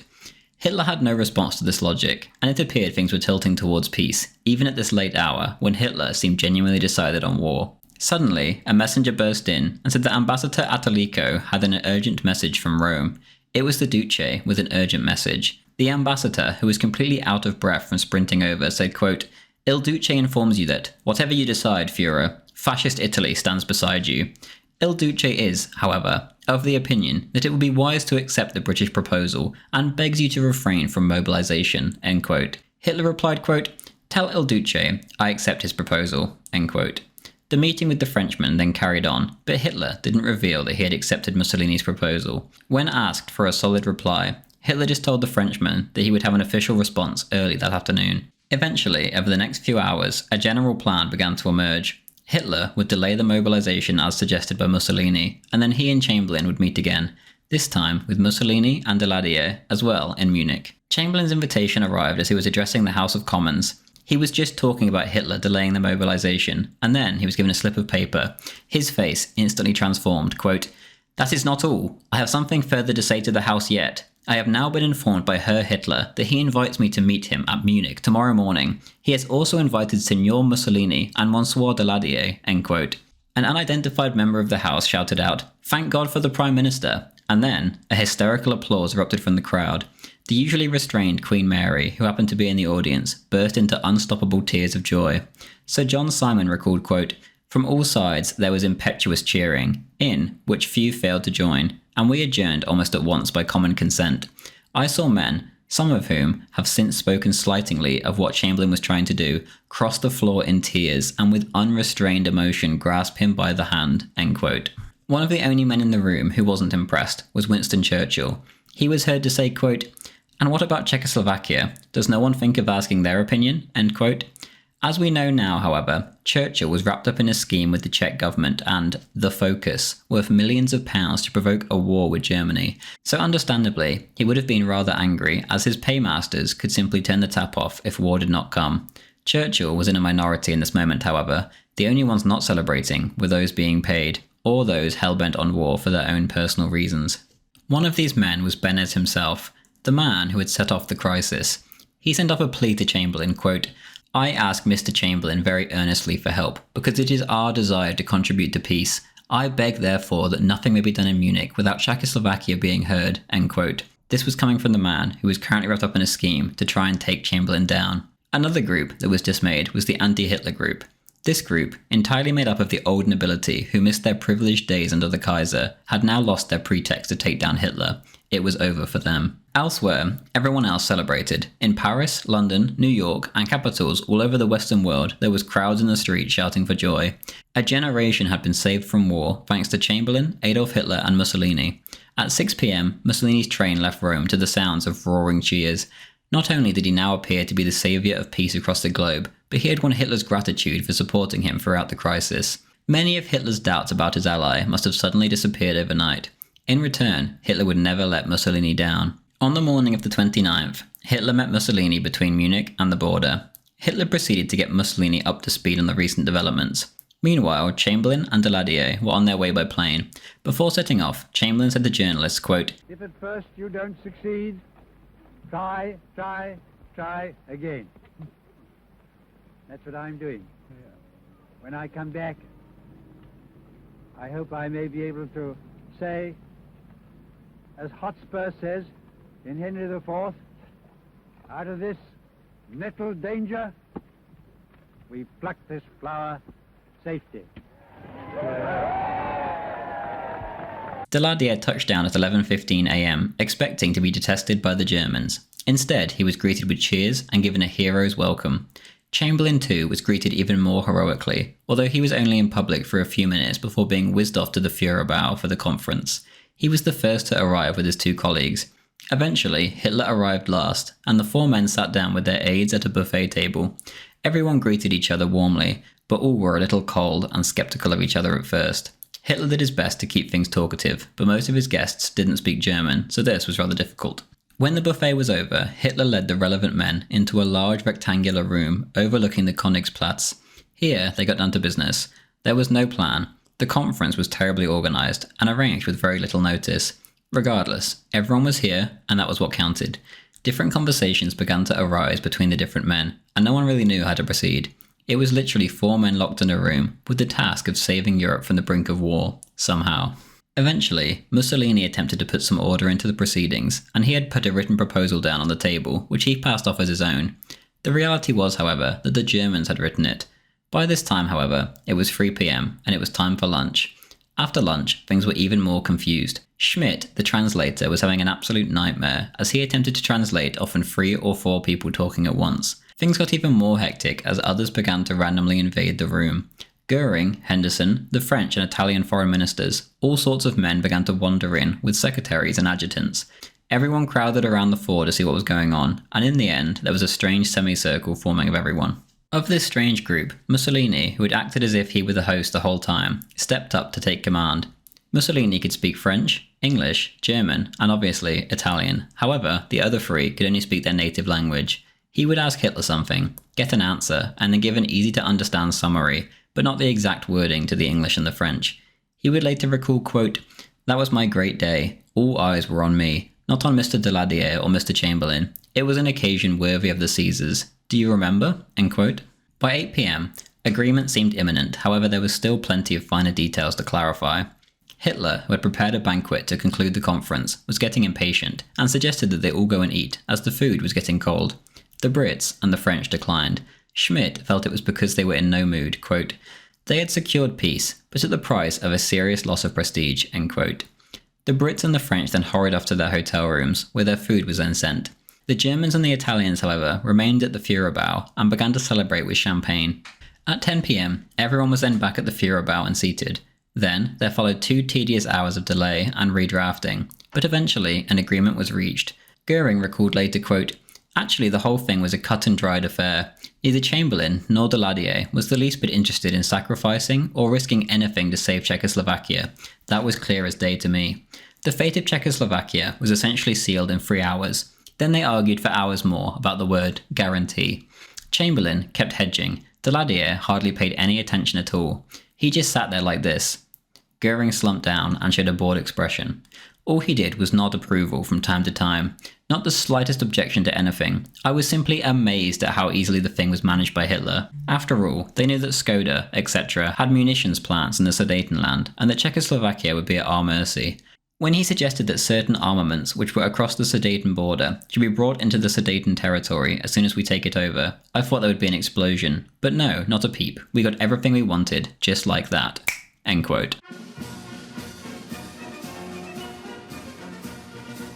Hitler had no response to this logic, and it appeared things were tilting towards peace, even at this late hour when Hitler seemed genuinely decided on war. Suddenly, a messenger burst in and said that Ambassador Attalico had an urgent message from Rome. It was the Duce with an urgent message. The ambassador, who was completely out of breath from sprinting over, said, quote, "Il Duce informs you that, whatever you decide, Führer, fascist Italy stands beside you." Il Duce is, however, of the opinion that it would be wise to accept the British proposal and begs you to refrain from mobilization, end quote. Hitler replied, quote, "Tell Il Duce I accept his proposal," end quote. The meeting with the Frenchman then carried on, but Hitler didn't reveal that he had accepted Mussolini's proposal. When asked for a solid reply, Hitler just told the Frenchman that he would have an official response early that afternoon. Eventually, over the next few hours, a general plan began to emerge. Hitler would delay the mobilization as suggested by Mussolini, and then he and Chamberlain would meet again, this time with Mussolini and Daladier as well in Munich. Chamberlain's invitation arrived as he was addressing the House of Commons. He was just talking about Hitler delaying the mobilization, and then he was given a slip of paper. His face instantly transformed, quote, "That is not all. I have something further to say to the House yet. I have now been informed by Herr Hitler that he invites me to meet him at Munich tomorrow morning. He has also invited Signor Mussolini and Monsieur Daladier," end quote. An unidentified member of the House shouted out, "Thank God for the Prime Minister," and then a hysterical applause erupted from the crowd. The usually restrained Queen Mary, who happened to be in the audience, burst into unstoppable tears of joy. Sir John Simon recalled, quote, "From all sides there was impetuous cheering, in which few failed to join, and we adjourned almost at once by common consent. I saw men, some of whom have since spoken slightingly of what Chamberlain was trying to do, cross the floor in tears and with unrestrained emotion grasp him by the hand," end quote. One of the only men in the room who wasn't impressed was Winston Churchill. He was heard to say, quote, "And what about Czechoslovakia? Does no one think of asking their opinion?" end quote. As we know now, however, Churchill was wrapped up in a scheme with the Czech government and the Focus, worth millions of pounds to provoke a war with Germany. So understandably, he would have been rather angry, as his paymasters could simply turn the tap off if war did not come. Churchill was in a minority in this moment, however. The only ones not celebrating were those being paid, or those hell-bent on war for their own personal reasons. One of these men was Benez himself, the man who had set off the crisis. He sent off a plea to Chamberlain, quote, "I ask Mr. Chamberlain very earnestly for help, because it is our desire to contribute to peace. I beg, therefore, that nothing may be done in Munich without Czechoslovakia being heard," end quote. This was coming from the man who was currently wrapped up in a scheme to try and take Chamberlain down. Another group that was dismayed was the anti-Hitler group. This group, entirely made up of the old nobility who missed their privileged days under the Kaiser, had now lost their pretext to take down Hitler. It was over for them. Elsewhere, everyone else celebrated. In Paris, London, New York, and capitals all over the Western world, there was crowds in the streets shouting for joy. A generation had been saved from war thanks to Chamberlain, Adolf Hitler, and Mussolini. At 6 p.m, Mussolini's train left Rome to the sounds of roaring cheers. Not only did he now appear to be the saviour of peace across the globe, but he had won Hitler's gratitude for supporting him throughout the crisis. Many of Hitler's doubts about his ally must have suddenly disappeared overnight. In return, Hitler would never let Mussolini down. On the morning of the 29th, Hitler met Mussolini between Munich and the border. Hitler proceeded to get Mussolini up to speed on the recent developments. Meanwhile, Chamberlain and Daladier were on their way by plane. Before setting off, Chamberlain said to journalists, quote, "If at first you don't succeed, try again." That's what I'm doing. When I come back, I hope I may be able to say, as Hotspur says in Henry IV, out of this nettle danger, we pluck this flower safety. Daladier touched down at 11:15 a.m., expecting to be detested by the Germans. Instead, he was greeted with cheers and given a hero's welcome. Chamberlain too was greeted even more heroically, although he was only in public for a few minutes before being whizzed off to the Führerbau for the conference. He was the first to arrive with his two colleagues. Eventually, Hitler arrived last, and the four men sat down with their aides at a buffet table. Everyone greeted each other warmly, but all were a little cold and skeptical of each other at first. Hitler did his best to keep things talkative, but most of his guests didn't speak German, so this was rather difficult. When the buffet was over, Hitler led the relevant men into a large rectangular room overlooking the Königsplatz. Here, they got down to business. There was no plan. The conference was terribly organised and arranged with very little notice. Regardless, everyone was here, and that was what counted. Different conversations began to arise between the different men, and no one really knew how to proceed. It was literally four men locked in a room, with the task of saving Europe from the brink of war, somehow. Eventually, Mussolini attempted to put some order into the proceedings, and he had put a written proposal down on the table, which he passed off as his own. The reality was, however, that the Germans had written it. By this time, however, it was 3 p.m, and it was time for lunch. After lunch, things were even more confused. Schmidt, the translator, was having an absolute nightmare, as he attempted to translate often 3 or 4 people talking at once. Things got even more hectic as others began to randomly invade the room. Goering, Henderson, the French and Italian foreign ministers, all sorts of men began to wander in with secretaries and adjutants. Everyone crowded around the floor to see what was going on, and in the end there was a strange semicircle forming of everyone. Of this strange group, Mussolini, who had acted as if he were the host the whole time, stepped up to take command. Mussolini could speak French, English, German, and obviously Italian. However, the other 3 could only speak their native language. He would ask Hitler something, get an answer, and then give an easy-to-understand summary, but not the exact wording to the English and the French. He would later recall, quote, "That was my great day. All eyes were on me, not on Mr. Daladier or Mr. Chamberlain. It was an occasion worthy of the Caesars. Do you remember?" End quote. By 8 p.m, agreement seemed imminent, however there was still plenty of finer details to clarify. Hitler, who had prepared a banquet to conclude the conference, was getting impatient, and suggested that they all go and eat, as the food was getting cold. The Brits and the French declined. Schmidt felt it was because they were in no mood, quote, "They had secured peace, but at the price of a serious loss of prestige," end quote. The Brits and the French then hurried off to their hotel rooms, where their food was then sent. The Germans and the Italians, however, remained at the Führerbau and began to celebrate with champagne. At 10 p.m, everyone was then back at the Führerbau and seated. Then, there followed 2 tedious hours of delay and redrafting, but eventually an agreement was reached. Goering recalled later, quote, "Actually, the whole thing was a cut-and-dried affair. Neither Chamberlain nor Daladier was the least bit interested in sacrificing or risking anything to save Czechoslovakia. That was clear as day to me. The fate of Czechoslovakia was essentially sealed in 3 hours. Then they argued for hours more about the word guarantee. Chamberlain kept hedging. Daladier hardly paid any attention at all. He just sat there like this." Goering slumped down and showed a bored expression. All he did was nod approval from time to time. Not the slightest objection to anything. I was simply amazed at how easily the thing was managed by Hitler. After all, they knew that Skoda, etc. had munitions plants in the Sudetenland, and that Czechoslovakia would be at our mercy. When he suggested that certain armaments which were across the Sudeten border should be brought into the Sudeten territory as soon as we take it over, I thought there would be an explosion. But no, not a peep. We got everything we wanted, just like that. End quote.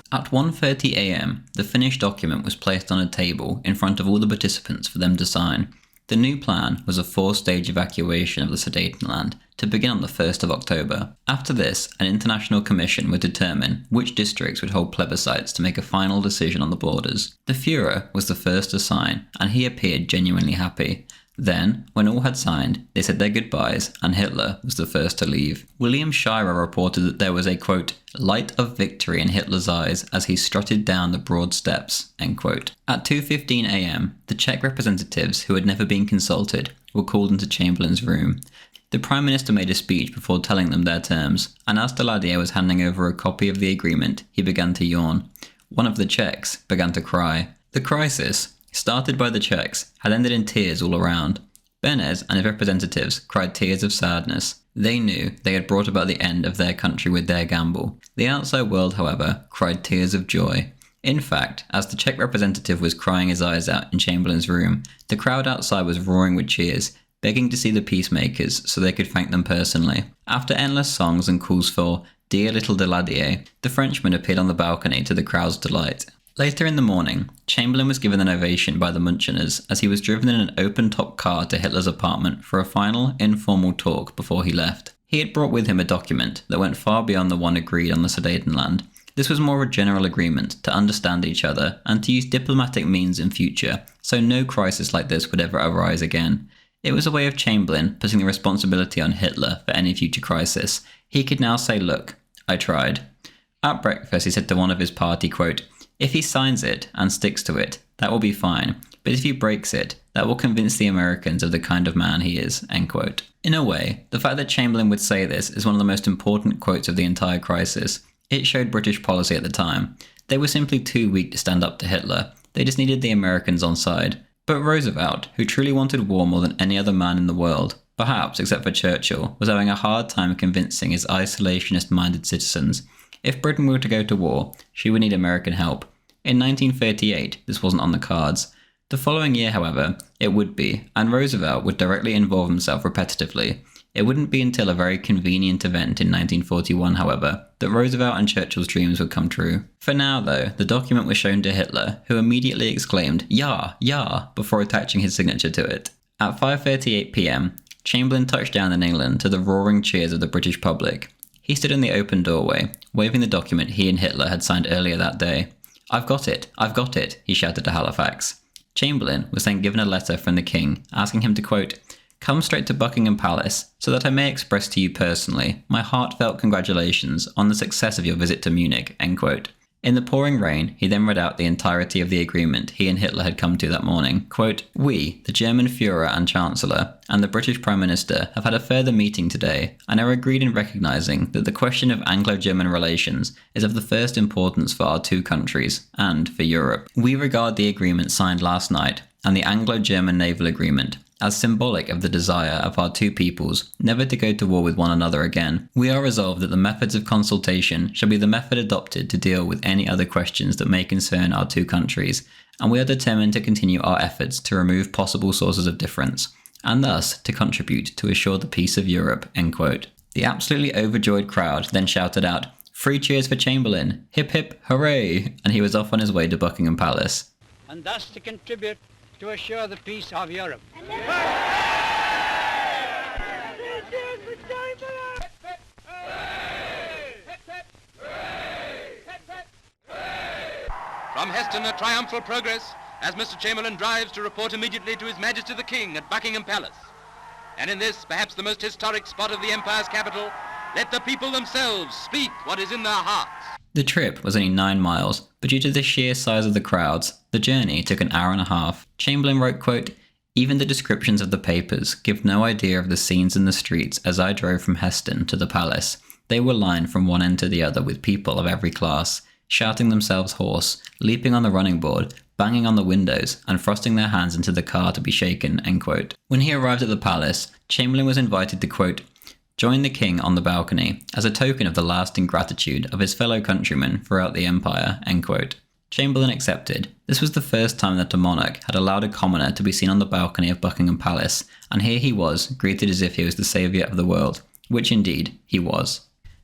At 1:30 a.m, the finished document was placed on a table in front of all the participants for them to sign. The new plan was a 4-stage evacuation of the Sudetenland to begin on the 1st of October. After this, an international commission would determine which districts would hold plebiscites to make a final decision on the borders. The Führer was the first to sign, and he appeared genuinely happy. Then, when all had signed, they said their goodbyes, and Hitler was the first to leave. William Shirer reported that there was a, quote, light of victory in Hitler's eyes as he strutted down the broad steps, end quote. At 2:15 a.m., the Czech representatives, who had never been consulted, were called into Chamberlain's room. The Prime Minister made a speech before telling them their terms, and as Daladier was handing over a copy of the agreement, he began to yawn. One of the Czechs began to cry. The crisis, started by the Czechs, had ended in tears all around. Beneš and his representatives cried tears of sadness. They knew they had brought about the end of their country with their gamble. The outside world, however, cried tears of joy. In fact, as the Czech representative was crying his eyes out in Chamberlain's room, the crowd outside was roaring with cheers, begging to see the peacemakers so they could thank them personally. After endless songs and calls for "Dear little Daladier," the Frenchman appeared on the balcony to the crowd's delight. Later in the morning, Chamberlain was given an ovation by the Müncheners as he was driven in an open-top car to Hitler's apartment for a final, informal talk before he left. He had brought with him a document that went far beyond the one agreed on the Sudetenland. This was more a general agreement to understand each other and to use diplomatic means in future, so no crisis like this would ever arise again. It was a way of Chamberlain putting the responsibility on Hitler for any future crisis. He could now say, look, I tried. At breakfast, he said to one of his party, quote, if he signs it and sticks to it, that will be fine. But if he breaks it, that will convince the Americans of the kind of man he is, end quote. In a way, the fact that Chamberlain would say this is one of the most important quotes of the entire crisis. It showed British policy at the time. They were simply too weak to stand up to Hitler. They just needed the Americans on side. But Roosevelt, who truly wanted war more than any other man in the world, perhaps except for Churchill, was having a hard time convincing his isolationist-minded citizens. If Britain were to go to war, she would need American help. In 1938, this wasn't on the cards. The following year, however, it would be, and Roosevelt would directly involve himself repetitively. It wouldn't be until a very convenient event in 1941, however, that Roosevelt and Churchill's dreams would come true. For now, though, the document was shown to Hitler, who immediately exclaimed, "Ja, ja," before attaching his signature to it. At 5:38 p.m., Chamberlain touched down in England to the roaring cheers of the British public. He stood in the open doorway, waving the document he and Hitler had signed earlier that day. I've got it, he shouted to Halifax. Chamberlain was then given a letter from the king, asking him to, quote, come straight to Buckingham Palace, so that I may express to you personally my heartfelt congratulations on the success of your visit to Munich, end quote. In the pouring rain, he then read out the entirety of the agreement he and Hitler had come to that morning. Quote, we, the German Führer and Chancellor, and the British Prime Minister have had a further meeting today and are agreed in recognising that the question of Anglo-German relations is of the first importance for our two countries and for Europe. We regard the agreement signed last night and the Anglo-German Naval Agreement as symbolic of the desire of our two peoples never to go to war with one another again. We are resolved that the methods of consultation shall be the method adopted to deal with any other questions that may concern our two countries, and we are determined to continue our efforts to remove possible sources of difference, and thus to contribute to assure the peace of Europe, end quote. The absolutely overjoyed crowd then shouted out, "Three cheers for Chamberlain! Hip hip, hooray!" and he was off on his way to Buckingham Palace. And thus to contribute to assure the peace of Europe. From Heston, a triumphal progress as Mr. Chamberlain drives to report immediately to His Majesty the King at Buckingham Palace. And in this, perhaps the most historic spot of the Empire's capital, let the people themselves speak what is in their hearts. The trip was only 9 miles, but due to the sheer size of the crowds, the journey took an hour and a half. Chamberlain wrote, quote, even the descriptions of the papers give no idea of the scenes in the streets as I drove from Heston to the palace. They were lined from one end to the other with people of every class, shouting themselves hoarse, leaping on the running board, banging on the windows, and thrusting their hands into the car to be shaken, end quote. When he arrived at the palace, Chamberlain was invited to, quote, join the king on the balcony as a token of the lasting gratitude of his fellow countrymen throughout the empire, end quote. Chamberlain accepted. This was the first time that a monarch had allowed a commoner to be seen on the balcony of Buckingham Palace, and here he was, greeted as if he was the saviour of the world, which indeed he was.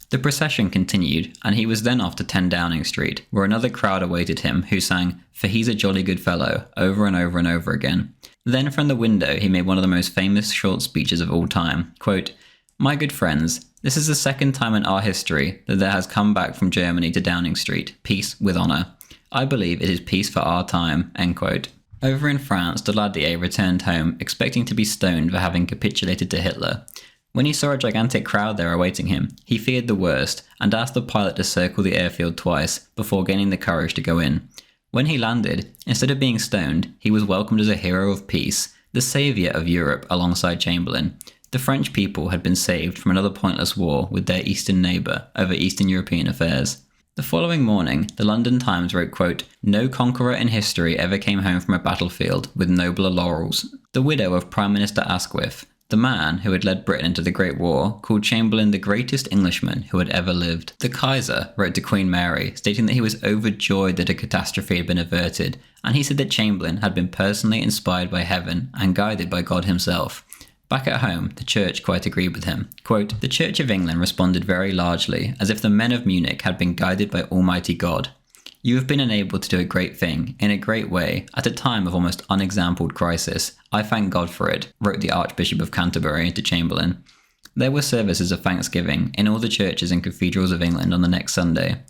The procession continued, and he was then off to 10 Downing Street, where another crowd awaited him who sang, "For he's a jolly good fellow," over and over and over again. Then from the window he made one of the most famous short speeches of all time, quote, my good friends, this is the second time in our history that there has come back from Germany to Downing Street, peace with honour. I believe it is peace for our time, end quote. Over in France, Daladier returned home expecting to be stoned for having capitulated to Hitler. When he saw a gigantic crowd there awaiting him, he feared the worst and asked the pilot to circle the airfield twice before gaining the courage to go in. When he landed, instead of being stoned, he was welcomed as a hero of peace, the saviour of Europe alongside Chamberlain. The French people had been saved from another pointless war with their eastern neighbour over Eastern European affairs. The following morning, the London Times wrote, quote, "No conqueror in history ever came home from a battlefield with nobler laurels." The widow of Prime Minister Asquith, the man who had led Britain into the Great War, called Chamberlain the greatest Englishman who had ever lived. The Kaiser wrote to Queen Mary, stating that he was overjoyed that a catastrophe had been averted, and he said that Chamberlain had been personally inspired by heaven and guided by God himself. Back at home, the Church quite agreed with him. Quote, "The Church of England responded very largely, as if the men of Munich had been guided by Almighty God. You have been enabled to do a great thing, in a great way, at a time of almost unexampled crisis. I thank God for it," wrote the Archbishop of Canterbury to Chamberlain. There were services of thanksgiving in all the churches and cathedrals of England on the next Sunday.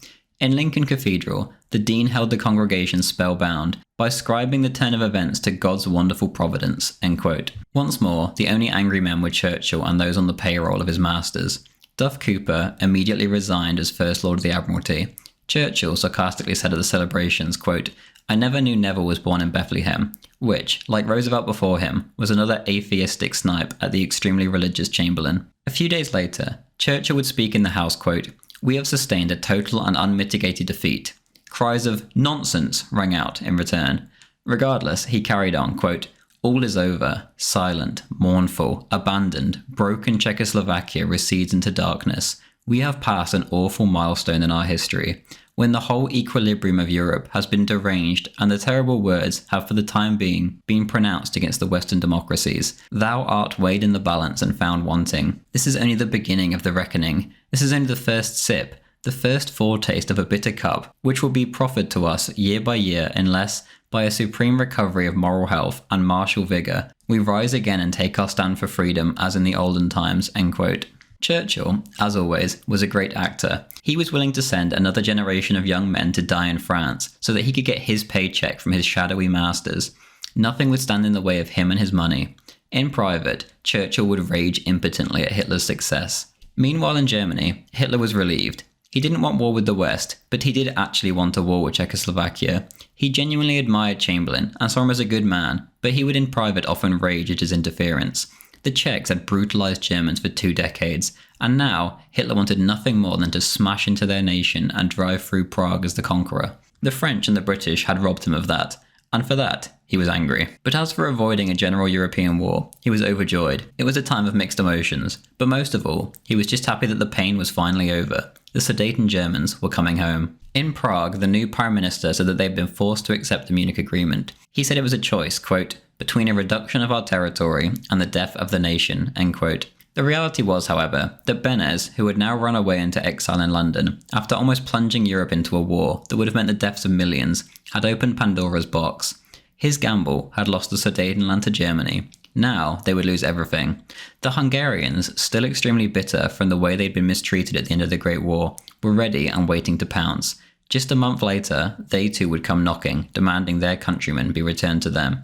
In Lincoln Cathedral, the Dean held the congregation spellbound by ascribing the turn of events to God's wonderful providence. End quote. Once more, the only angry men were Churchill and those on the payroll of his masters. Duff Cooper immediately resigned as First Lord of the Admiralty. Churchill sarcastically said at the celebrations, quote, "I never knew Neville was born in Bethlehem," which, like Roosevelt before him, was another atheistic snipe at the extremely religious Chamberlain. A few days later, Churchill would speak in the House, quote, "We have sustained a total and unmitigated defeat." Cries of "nonsense" rang out in return. Regardless, he carried on, quote, "All is over. Silent, mournful, abandoned, broken Czechoslovakia recedes into darkness. We have passed an awful milestone in our history, when the whole equilibrium of Europe has been deranged and the terrible words have for the time being been pronounced against the Western democracies. Thou art weighed in the balance and found wanting. This is only the beginning of the reckoning. This is only the first sip, the first foretaste of a bitter cup, which will be proffered to us year by year unless, by a supreme recovery of moral health and martial vigour, we rise again and take our stand for freedom as in the olden times." End quote. Churchill, as always, was a great actor. He was willing to send another generation of young men to die in France so that he could get his paycheck from his shadowy masters. Nothing would stand in the way of him and his money. In private, Churchill would rage impotently at Hitler's success. Meanwhile in Germany, Hitler was relieved. He didn't want war with the West, but he did actually want a war with Czechoslovakia. He genuinely admired Chamberlain and saw him as a good man, but he would in private often rage at his interference. The Czechs had brutalised Germans for 2 decades, and now Hitler wanted nothing more than to smash into their nation and drive through Prague as the conqueror. The French and the British had robbed him of that, and for that, he was angry. But as for avoiding a general European war, he was overjoyed. It was a time of mixed emotions, but most of all, he was just happy that the pain was finally over. The Sudeten Germans were coming home. In Prague, the new Prime Minister said that they had been forced to accept the Munich Agreement. He said it was a choice, quote, "between a reduction of our territory and the death of the nation," end quote. The reality was, however, that Beneš, who had now run away into exile in London, after almost plunging Europe into a war that would have meant the deaths of millions, had opened Pandora's box. His gamble had lost the Sudetenland to Germany. Now they would lose everything. The Hungarians, still extremely bitter from the way they'd been mistreated at the end of the Great War, were ready and waiting to pounce. Just a month later, they too would come knocking, demanding their countrymen be returned to them.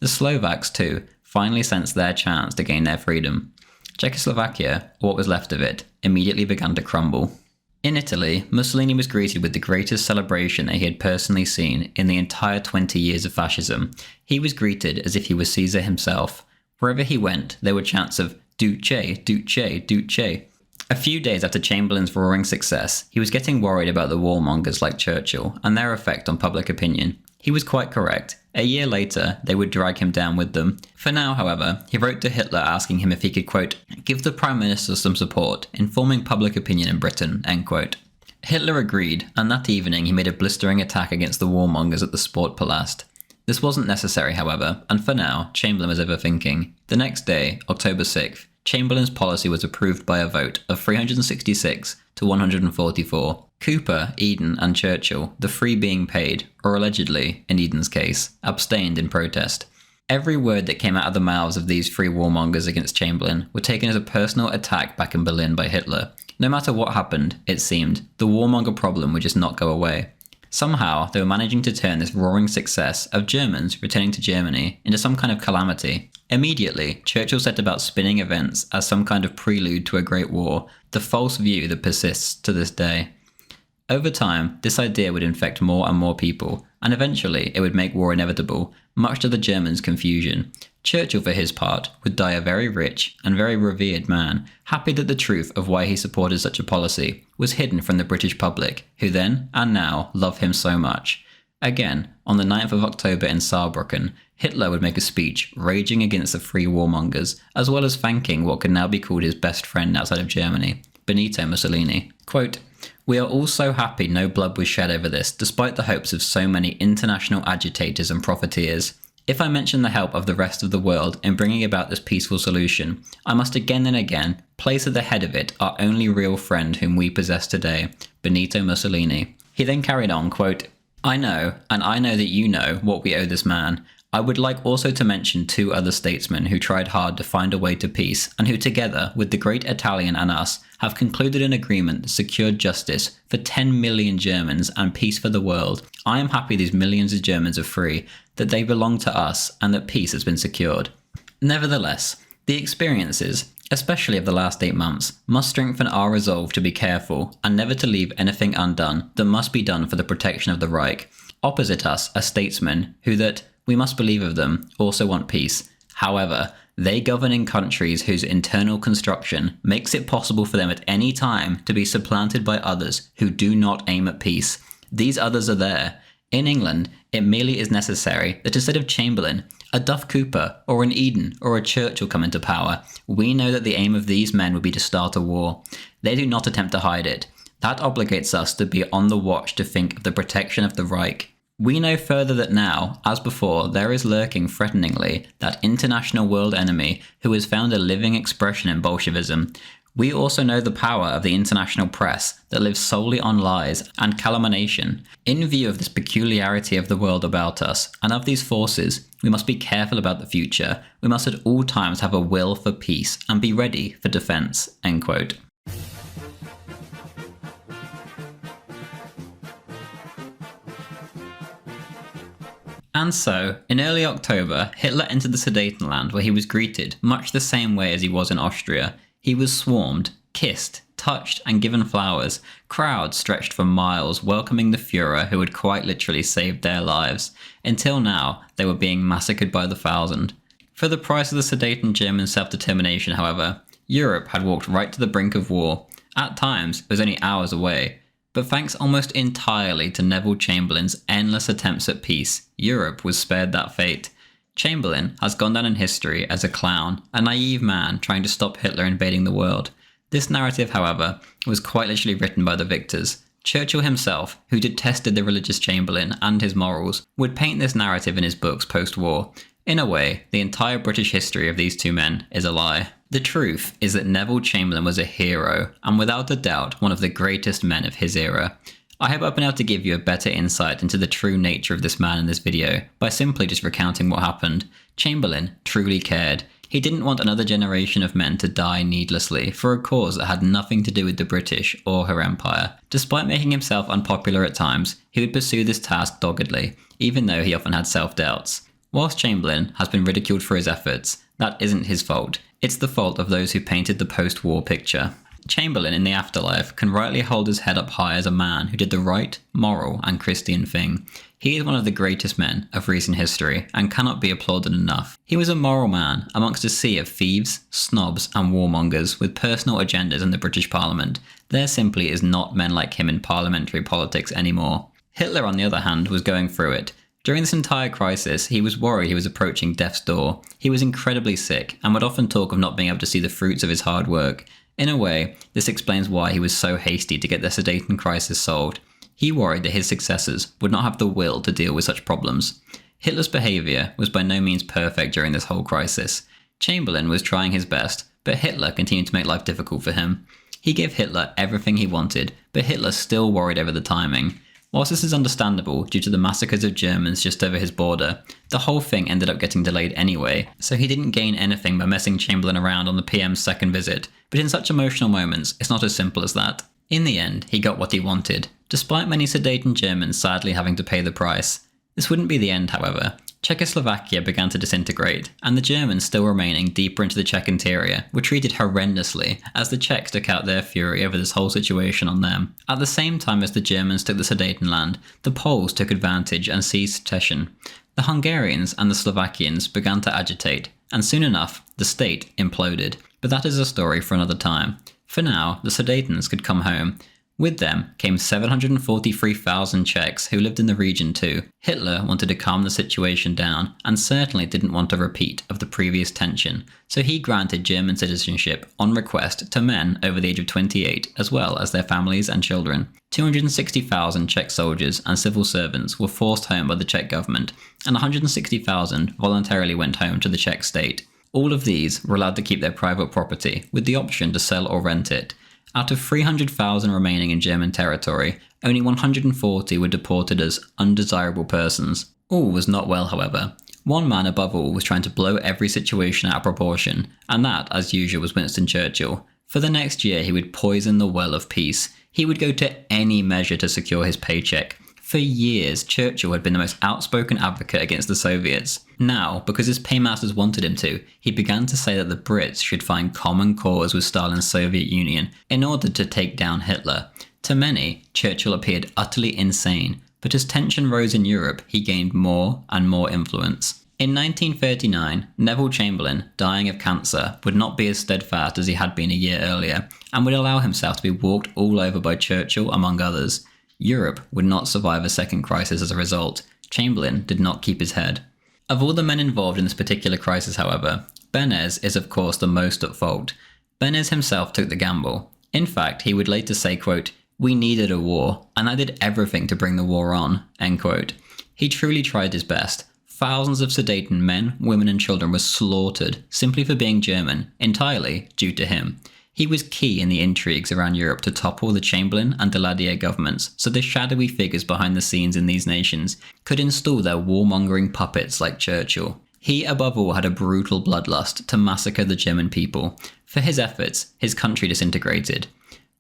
The Slovaks, too, finally sensed their chance to gain their freedom. Czechoslovakia, or what was left of it, immediately began to crumble. In Italy, Mussolini was greeted with the greatest celebration that he had personally seen in the entire 20 years of fascism. He was greeted as if he was Caesar himself. Wherever he went, there were chants of "Duce, Duce, Duce." A few days after Chamberlain's roaring success, he was getting worried about the warmongers like Churchill and their effect on public opinion. He was quite correct. A year later, they would drag him down with them. For now, however, he wrote to Hitler asking him if he could, quote, "give the Prime Minister some support, informing public opinion in Britain," end quote. Hitler agreed, and that evening he made a blistering attack against the warmongers at the Sportpalast. This wasn't necessary, however, and for now, Chamberlain was overthinking. The next day, October 6th, Chamberlain's policy was approved by a vote of 366 to 144. Cooper, Eden, and Churchill, the three being paid, or allegedly, in Eden's case, abstained in protest. Every word that came out of the mouths of these three warmongers against Chamberlain were taken as a personal attack back in Berlin by Hitler. No matter what happened, it seemed, the warmonger problem would just not go away. Somehow, they were managing to turn this roaring success of Germans returning to Germany into some kind of calamity. Immediately, Churchill set about spinning events as some kind of prelude to a great war, the false view that persists to this day. Over time, this idea would infect more and more people, and eventually it would make war inevitable, much to the Germans' confusion. Churchill, for his part, would die a very rich and very revered man, happy that the truth of why he supported such a policy was hidden from the British public, who then, and now, love him so much. Again, on the 9th of October in Saarbrücken, Hitler would make a speech raging against the free warmongers, as well as thanking what could now be called his best friend outside of Germany, Benito Mussolini. Quote, "We are all so happy no blood was shed over this, despite the hopes of so many international agitators and profiteers. If I mention the help of the rest of the world in bringing about this peaceful solution, I must again and again place at the head of it our only real friend whom we possess today, Benito Mussolini." He then carried on, quote, "I know, and I know that you know, what we owe this man. I would like also to mention 2 other statesmen who tried hard to find a way to peace, and who together, with the great Italian and us, have concluded an agreement that secured justice for 10 million Germans and peace for the world. I am happy these millions of Germans are free, that they belong to us, and that peace has been secured." Nevertheless, the experiences, especially of the last 8 months, must strengthen our resolve to be careful and never to leave anything undone that must be done for the protection of the Reich. Opposite us are statesmen who, that we must believe of them, also want peace. However, they govern in countries whose internal construction makes it possible for them at any time to be supplanted by others who do not aim at peace. These others are there. In England, it merely is necessary that instead of Chamberlain, a Duff Cooper or an Eden or a Churchill come into power. We know that the aim of these men would be to start a war. They do not attempt to hide it. That obligates us to be on the watch to think of the protection of the Reich. We know further that now, as before, there is lurking threateningly that international world enemy who has found a living expression in Bolshevism. We also know the power of the international press that lives solely on lies and calumniation. In view of this peculiarity of the world about us and of these forces, we must be careful about the future. We must at all times have a will for peace and be ready for defense." End quote. And so, in early October, Hitler entered the Sudetenland, where he was greeted much the same way as he was in Austria. He was swarmed, kissed, touched and given flowers. Crowds stretched for miles welcoming the Führer who had quite literally saved their lives. Until now, they were being massacred by the thousand. For the price of the Sudeten German self-determination, however, Europe had walked right to the brink of war. At times, it was only hours away. But thanks almost entirely to Neville Chamberlain's endless attempts at peace, Europe was spared that fate. Chamberlain has gone down in history as a clown, a naive man trying to stop Hitler invading the world. This narrative, however, was quite literally written by the victors. Churchill himself, who detested the religious Chamberlain and his morals, would paint this narrative in his books post-war. In a way, the entire British history of these 2 men is a lie. The truth is that Neville Chamberlain was a hero, and without a doubt one of the greatest men of his era. I hope I've been able to give you a better insight into the true nature of this man in this video, by simply just recounting what happened. Chamberlain truly cared. He didn't want another generation of men to die needlessly for a cause that had nothing to do with the British or her empire. Despite making himself unpopular at times, he would pursue this task doggedly, even though he often had self-doubts. Whilst Chamberlain has been ridiculed for his efforts, that isn't his fault. It's the fault of those who painted the post-war picture. Chamberlain in the afterlife can rightly hold his head up high as a man who did the right, moral and Christian thing. He is one of the greatest men of recent history and cannot be applauded enough. He was a moral man amongst a sea of thieves, snobs and warmongers with personal agendas in the British Parliament. There simply is not men like him in parliamentary politics anymore. Hitler, on the other hand, was going through it. During this entire crisis, he was worried he was approaching death's door. He was incredibly sick and would often talk of not being able to see the fruits of his hard work. In a way, this explains why he was so hasty to get the Sudeten crisis solved. He worried that his successors would not have the will to deal with such problems. Hitler's behaviour was by no means perfect during this whole crisis. Chamberlain was trying his best, but Hitler continued to make life difficult for him. He gave Hitler everything he wanted, but Hitler still worried over the timing. Whilst this is understandable due to the massacres of Germans just over his border, the whole thing ended up getting delayed anyway, so he didn't gain anything by messing Chamberlain around on the PM's second visit. But in such emotional moments, it's not as simple as that. In the end, he got what he wanted. despite many Sudeten Germans sadly having to pay the price. This wouldn't be the end, however. Czechoslovakia began to disintegrate, and the Germans still remaining deeper into the Czech interior were treated horrendously as the Czechs took out their fury over this whole situation on them. At the same time as the Germans took the Sudetenland, the Poles took advantage and seized Sudeten. The Hungarians and the Slovakians began to agitate, and soon enough, the state imploded. But that is a story for another time. For now, the Sudetens could come home. With them came 743,000 Czechs who lived in the region too. Hitler wanted to calm the situation down and certainly didn't want a repeat of the previous tension, so he granted German citizenship on request to men over the age of 28 as well as their families and children. 260,000 Czech soldiers and civil servants were forced home by the Czech government, and 160,000 voluntarily went home to the Czech state. All of these were allowed to keep their private property with the option to sell or rent it. Out of 300,000 remaining in German territory, only 140 were deported as undesirable persons. All was not well, however. One man above all was trying to blow every situation out of proportion, and that, as usual, was Winston Churchill. For the next year, he would poison the well of peace. He would go to any measure to secure his paycheck. For years, Churchill had been the most outspoken advocate against the Soviets. Now, because his paymasters wanted him to, he began to say that the Brits should find common cause with Stalin's Soviet Union in order to take down Hitler. To many, Churchill appeared utterly insane, but as tension rose in Europe, he gained more and more influence. In 1939, Neville Chamberlain, dying of cancer, would not be as steadfast as he had been a year earlier, and would allow himself to be walked all over by Churchill, among others. Europe would not survive a second crisis as a result. Chamberlain did not keep his head. Of all the men involved in this particular crisis, however, Beneš is of course the most at fault. Beneš himself took the gamble. In fact, he would later say, quote, "We needed a war, and I did everything to bring the war on," end quote. He truly tried his best. Thousands of Sudeten men, women and children were slaughtered simply for being German, entirely due to him. He was key in the intrigues around Europe to topple the Chamberlain and Daladier governments, so the shadowy figures behind the scenes in these nations could install their warmongering puppets like Churchill. He, above all, had a brutal bloodlust to massacre the German people. For his efforts, his country disintegrated.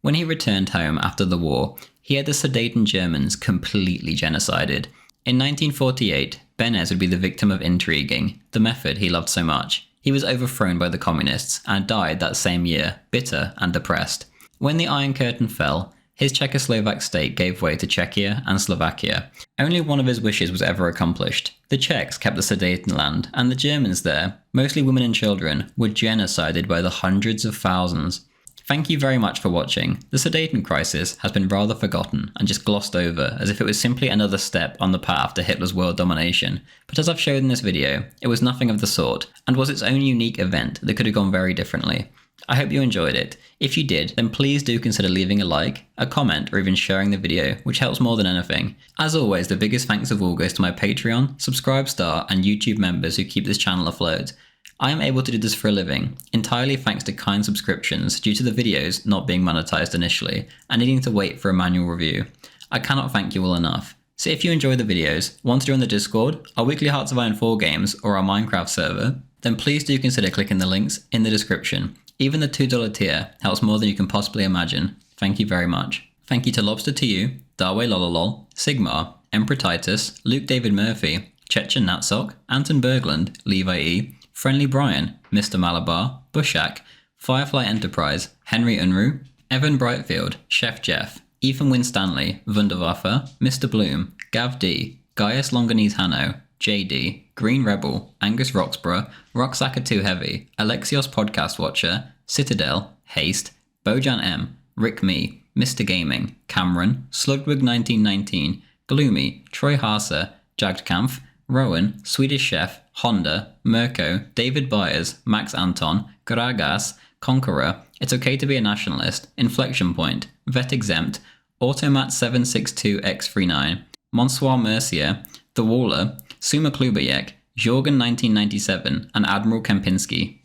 When he returned home after the war, he had the Sudeten Germans completely genocided. In 1948, Beneš would be the victim of intriguing, the method he loved so much. He was overthrown by the communists and died that same year, bitter and depressed. When the Iron Curtain fell, his Czechoslovak state gave way to Czechia and Slovakia. Only one of his wishes was ever accomplished. The Czechs kept the Sudetenland, and the Germans there, mostly women and children, were genocided by the hundreds of thousands. Thank you very much for watching. The Sudeten crisis has been rather forgotten and just glossed over as if it was simply another step on the path to Hitler's world domination. But as I've showed in this video, it was nothing of the sort, and was its own unique event that could have gone very differently. I hope you enjoyed it. If you did, then please do consider leaving a like, a comment, or even sharing the video, which helps more than anything. As always, the biggest thanks of all goes to my Patreon, Subscribestar, and YouTube members who keep this channel afloat. I am able to do this for a living, entirely thanks to kind subscriptions due to the videos not being monetized initially, and needing to wait for a manual review. I cannot thank you all enough. So if you enjoy the videos, want to join the Discord, our weekly Hearts of Iron 4 games, or our Minecraft server, then please do consider clicking the links in the description. Even the $2 tier helps more than you can possibly imagine. Thank you very much. Thank you to Lobster to You, Darway Lololol, Sigmar, Emperor Titus, Luke David Murphy, Chechen Natsok, Anton Berglund, Levi E, Friendly Brian, Mr. Malabar, Bushak, Firefly Enterprise, Henry Unruh, Evan Brightfield, Chef Jeff, Ethan Winstanley, Wunderwaffe, Mr. Bloom, Gav D, Gaius Longanese Hanno, JD, Green Rebel, Angus Roxburgh, Rocksacker Too Heavy, Alexios Podcast Watcher, Citadel, Haste, Bojan M, Rick Me, Mr. Gaming, Cameron, Slugwig 1919, Gloomy, Troy Harser, Jagdkampf, Rowan, Swedish Chef, Honda, Mirko, David Byers, Max Anton, Gragas, Conqueror, It's Okay to be a Nationalist, Inflection Point, Vet Exempt, Automat 762X39, Monsoir Mercier, The Waller, Suma Klubayek, Jorgen 1997, and Admiral Kempinski.